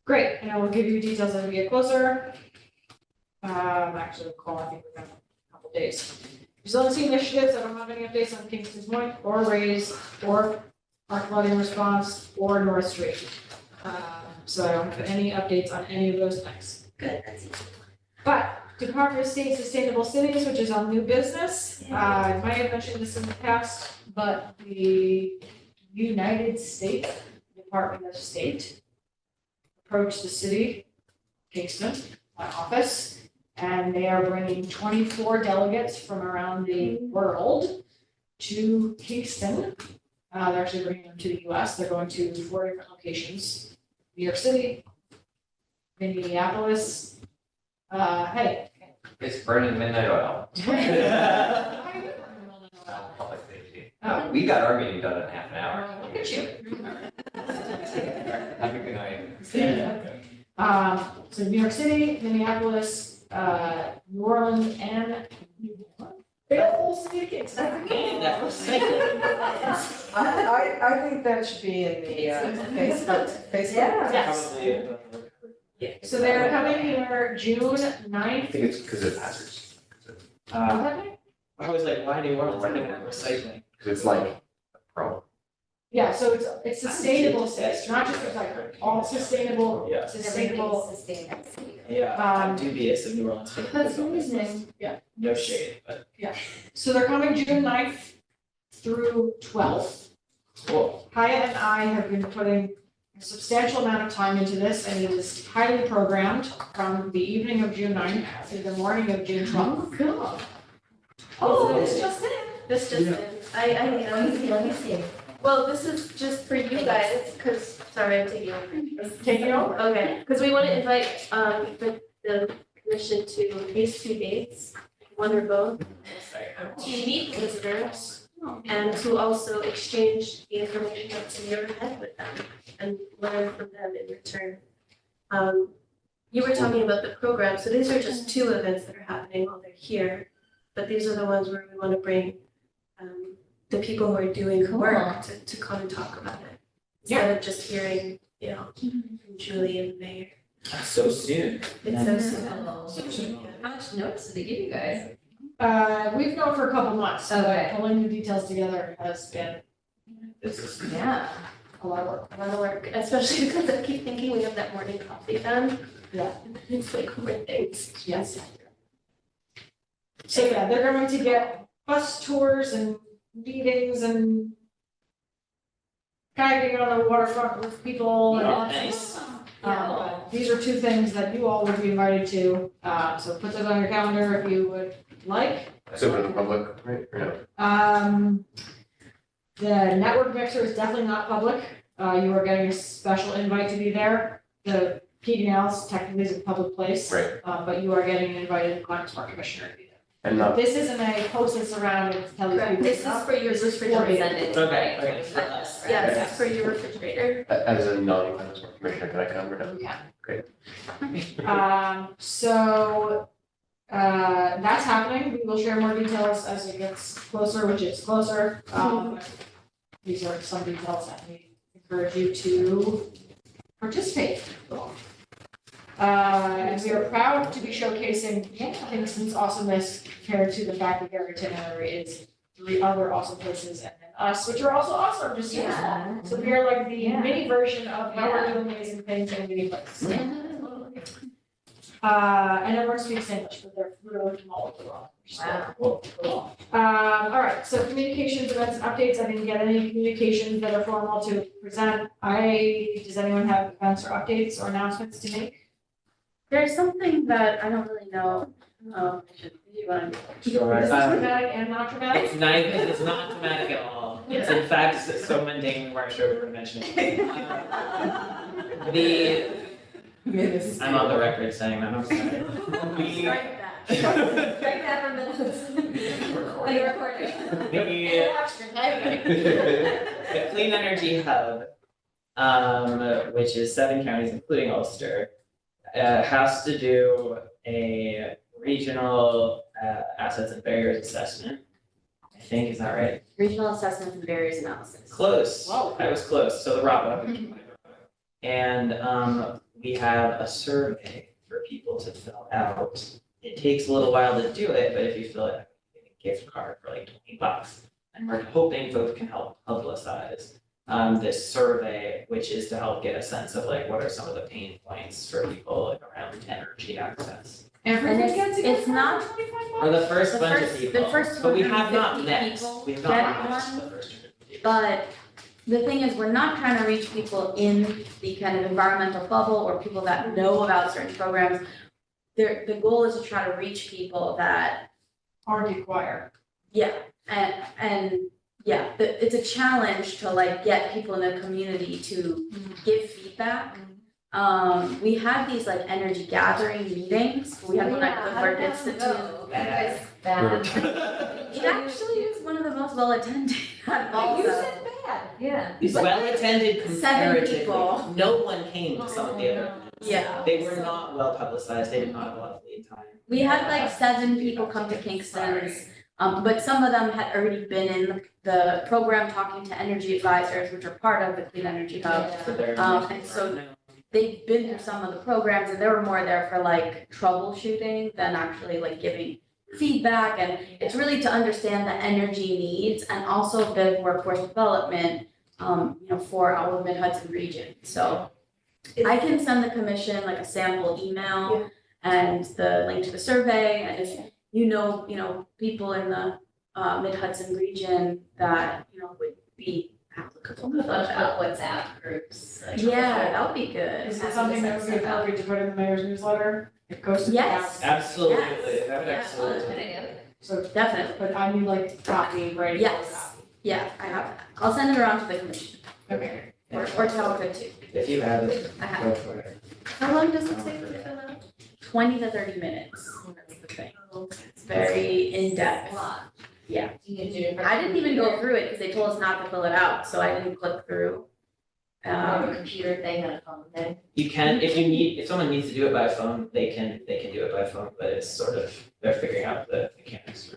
Great, and I will give you details as we get closer. Actually, call, I think we've got a couple days. Resiliency initiatives, I don't have any updates on Kingston's Point or Raise or our flooding response or North Street. So I don't have any updates on any of those things. Good, that's easy. But Department of State Sustainable Cities, which is on new business, I might have mentioned this in the past, but the United States Department of State approached the city, Kingston, my office, and they are bringing 24 delegates from around the world to Kingston. They're actually bringing them to the US. They're going to 4 different locations: New York City, Minneapolis. Hey. It's burning midnight oil. Oh, Public safety. We got our meeting done in half an hour. look at you. Have a good night. So New York City, Minneapolis, New Orleans, and big old city of Kingston. I think that should be in the Facebook. Yes. Probably. So they're coming here June I 9th. think it's because of hazards, I was like, why do you want to recycling? because it's like a problem. Yeah, so it's sustainable cities, not just like all sustainable, Yeah. sustainable. Yeah, I'm dubious of New Orleans. That's amazing. Yeah. No shade, but So they're coming June 9th through 12th. cool. Hyatt and I have been putting a substantial amount of time into this, and it is highly programmed from the evening of June 9th to the morning of June 12th. Cool. Oh, it's just in. This just Yeah. in, let me see. Well, this is just for you guys, because, sorry, I'm taking over. Taking over. Okay, because we want to invite, the commission to these 2 dates, one or both, to meet visitors and to also exchange the information that's in your head with them and learn from them in return. You were talking about the program, so these are just 2 events that are happening while they're here, but these are the ones where we want to bring the people who are doing the work to come and talk about it. Instead of just hearing, from Julie and the mayor. So soon. It's so soon. How much notice did they give you guys? We've known for a couple months, so Okay. pulling the details together has been This is. Yeah. a lot of work. A lot of work, especially because I keep thinking we have that morning coffee done. Yeah. And then it's like more things. Yes. So yeah, they're going to get bus tours and meetings and kayaking on the waterfront with people and all that. Nice. But these are 2 things that you all would be invited to, so put those on your calendar if you would like. It's open to the public, right, or no? The network mixer is definitely not public, you are getting a special invite to be there. The P&L's technically is a public place. Right. But you are getting invited, the climate smart commissioner to be there. And not, This isn't a post this around and tell you. Correct, this is for your refrigerator. Okay, for us. Yeah, this is for your refrigerator. as a non-climate smart commissioner, can I come or no? You can. Great. So, that's happening, we will share more details as it gets closer, which is closer. These are some details that we encourage you to participate. And we are proud to be showcasing Kingston's awesomeness compared to the fact that their itinerary is 3 other awesome places and then us, which are also awesome, just so Yeah. So we are like the Yeah. mini version of how we're Yeah. doing amazing things in mini places. Yeah. And everyone speaks English, but they're literally from all over the world. which is Wow. cool. All right, so communications, events, and updates, I didn't get any communications that are formal to present. Does anyone have events or updates or announcements to make? There's something that I don't really know, you want to. This is dramatic and not dramatic? It's not dramatic at all. It's in fact so mundane we're not sure we were mentioning. minutes. I'm on the record saying that, I'm sorry. We- Strike that. Strike that from minutes. Are you recording? The Clean Energy Hub, which is 7 counties, including Ulster, has to do a regional assets and barriers assessment. I think, is that right? Regional assessment and barriers analysis. Close. Whoa. I was close. So the RAPA. And we have a survey for people to fill out. It takes a little while to do it, but if you fill it, you get a gift card for like $20. And we're hoping folks can help publicize this survey, which is to help get a sense of like what are some of the pain points for people around energy access. Everyone gets a it's gift card not- for 25 For the first The bunch first- of the people, first but we have not 250 met, people we have get not met one, the first 250 people. But the thing is, we're not trying to reach people in the kind of environmental bubble or people that know about certain programs. The goal is to try to reach people that, Already required. and yeah, it's a challenge to like get people in the community to give feedback. We have these like energy gathering meetings, we have one at Clifford Institute. It actually is one of the most well attended. You said bad. Yeah. Well attended 7 comparatively, people. no one came to some of the other. Yeah. They were not well publicized, they did not have a lot of lead time. We had like 7 people come to Kingston's, but some of them had already been in the program talking to energy advisors, which are part of the Clean Energy Hub. So they're. And so they've been through some of the programs and they were more there for like troubleshooting than actually like giving feedback. And it's really to understand the energy needs and also a bit of workforce development, for our Mid-Hudson region. So I can send the commission like a sample email and the link to the survey, and if people in the Mid-Hudson region that, would be applicable. WhatsApp groups. Yeah, that would be good. Is it something that would be appropriate to put in the mayor's newsletter? It goes to the Yes. Absolutely, Yes. that would Yeah. absolutely. So, Definitely, but I need like copy ready. yes, yeah, I have that. I'll send it around to the commission, Okay. or tell them to. If you have it, I have go it. for it. How long does it take to fill out? 20 to 30 minutes, that's the thing. It's very in-depth. Yeah. I didn't even go through it because they told us not to fill it out, so I didn't click through. A computer thing and a phone thing. You can, if someone needs to do it by phone, they can do it by phone, but it's sort of, they're figuring out the mechanics.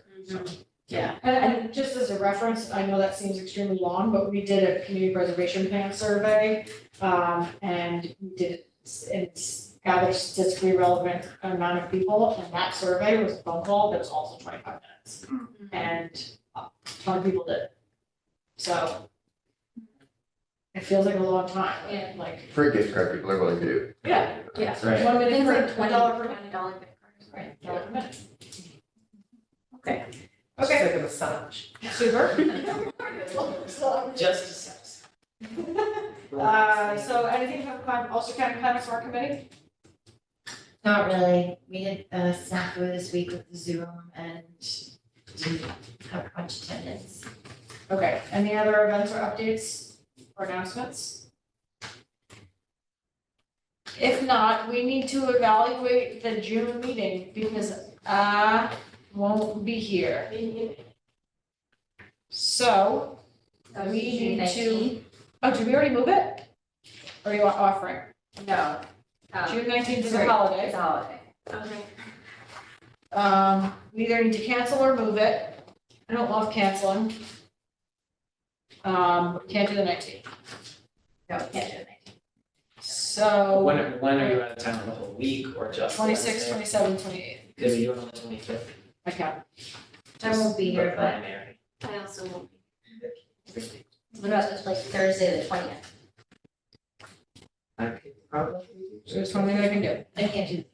Yeah. And just as a reference, I know that seems extremely long, but we did a community preservation plan survey. And we did, it's gathered statistically relevant amount of people, and that survey was a phone call that was also 25 minutes. And a ton of people did. So it feels like a long time, Yeah. like, For a gift card, people are willing to do. yeah, That's right. one minute Things for like $1 per $20 gift cards. right, $1 per minute. Okay. It's Okay, like a massage. super. Just a sense. So anything from Ulster County Climate Smart Committee? Not really. We did a snafu this week with the Zoom and didn't have much attendance. Okay, any other events or updates or announcements? If not, we need to evaluate the June meeting because I won't be here. So we need to, oh, did we already move it? Or are you offering? No. June 19th is a holiday. It's a holiday. Okay. We either need to cancel or move it. I don't love canceling. Can't do the 19th. No, we can't do it. So When are you out of town, the whole week or just? 26, Wednesday? 27, 28. Could we do it on the 25th? I can. I won't be here, but Preliminary. I also won't be. what about just like Thursday, the 20th? I could probably. So there's something I can do. I can't do.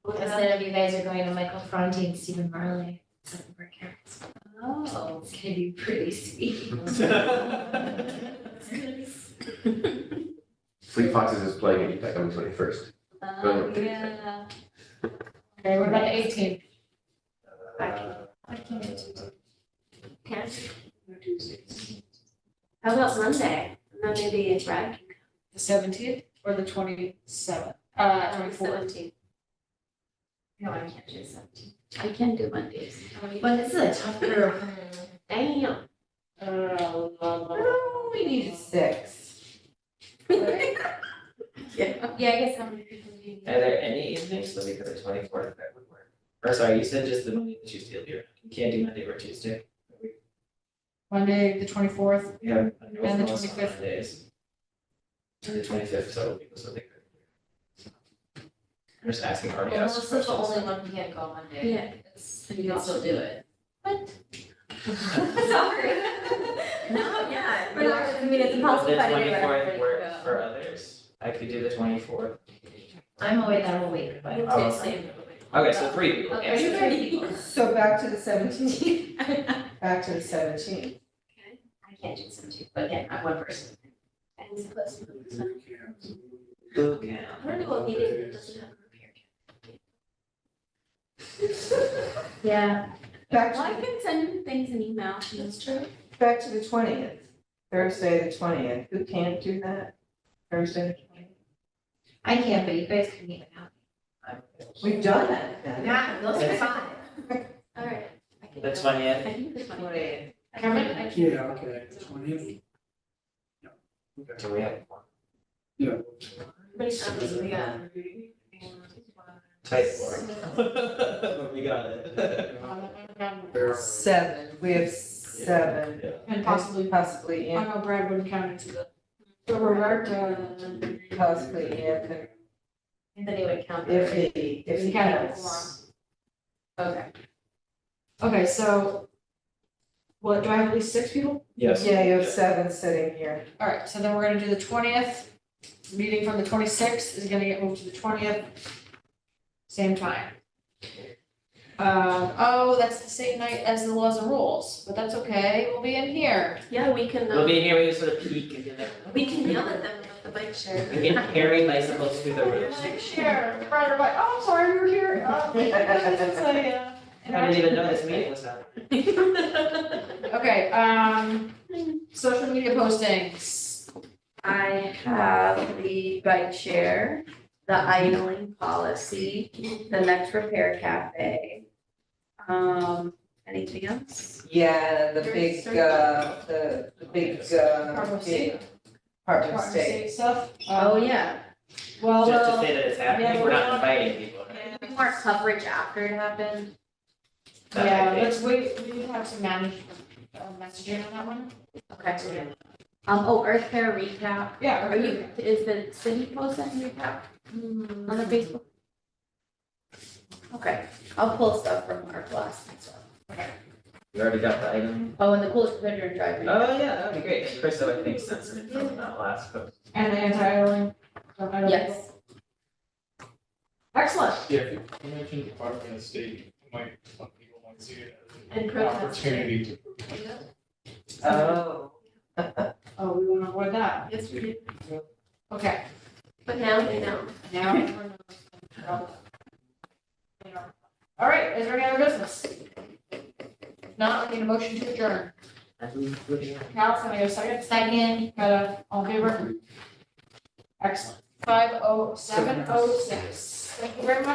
Instead of you guys are going to Michael Fronte and Stephen Marley, some of our characters. Oh. It's gonna be pretty sweet. Fleet Foxes is playing at UTEC on the 21st. Yeah. Okay, what about the 18th? Okay. How about Monday? And then maybe it's red. The 17th? or the 27th, 24th? 17. No, I can't do 17. I can do Mondays. But this is a tough group. Damn. Oh, we need 6. Yeah. Yeah, I guess how many people do you need? Are there any evenings the week of the 24th that would work? Or sorry, you said just the Monday, and Tuesday of the year. You can't do Monday or Tuesday. Monday, the 24th, We have And the no calls on 25th. Mondays. And the 25th, so people so they could. I'm just asking already Well, asked Melissa's the questions. only one who can't go Monday. Yeah. It's- You can still do it. Sorry. No, yeah. We're not, I mean, it's Does impossible the if I did it, 24th work for others? I could do the 24th. I'm away that whole week, but. Oh. Same. Okay, so 3 people. Okay, so 3 people. So back to the 17th. Back to the 17th. I can't do some too, but again, I'm one person. And it's close to the sun. Okay. I don't know what meeting that doesn't have a repair. Yeah. Back Well, I to, can send things in email. That's true. back to the 20th, Thursday, the 20th. Who can't do that? Thursday, the 20th? I can't, but you guys can meet without. We've done that then. Yeah, those are fine. All right. I can The do 20th. I can do the 20. 20th. Cameron, I can't. Yeah, okay, 20th. Yeah, okay, So we have one yeah. Everybody's on this, we got. tight one. We got it. There are- 7, we have 7. And possibly, Possibly, I know Brad wouldn't count into the. So Roberta, possibly Anthony, Anthony would count. if he Kind of has. okay. Okay, so, what, do I have at least 6 people? Yes. Yeah, you have 7 sitting here. All right, so then we're gonna do the 20th. Meeting from the 26th is gonna get moved to the 20th. Same time. Oh, that's the same night as the laws and rules, but that's okay, we'll be in here. Yeah, we can, We'll be in here, we can sort of peek and get we can yell at them about the bike share. We can carry bicycles through the roof. Share, right, right, oh, I'm sorry, we were here. It's a, I didn't even know this meeting was happening. Okay, social media postings. I have the bike share, the idling policy, the next repair cafe. Anything else? Yeah, the big, the big, Department of State. Department of State. Stuff. Oh, yeah. Well, Just to say that it's happening, yeah, we're not we're not- inviting people, right? More coverage after it happened. yeah, Okay. let's wait, we need to have some messaging on that one. Okay. Earth Fair recap. Yeah. Are you, is the city posting recap on the Facebook? Okay, I'll pull stuff from our blast and stuff. We already got the item. Oh, and the coolest refrigerator drive. recap. Oh, yeah, that would be great. Krista, I think, sent some from that last post. And the anti-idling. Yes. Excellent. Yeah, if you mentioned Department of State, some people might see it as And an protest. opportunity to. Oh. Oh, we want to avoid that. Yes, we do. Okay. But now they know. Now. we're gonna- All right, is there any other business? If not, I need a motion to adjourn. Cal, can I get a second? Second. All in favor? Excellent. 5:07:06. Thank you very much.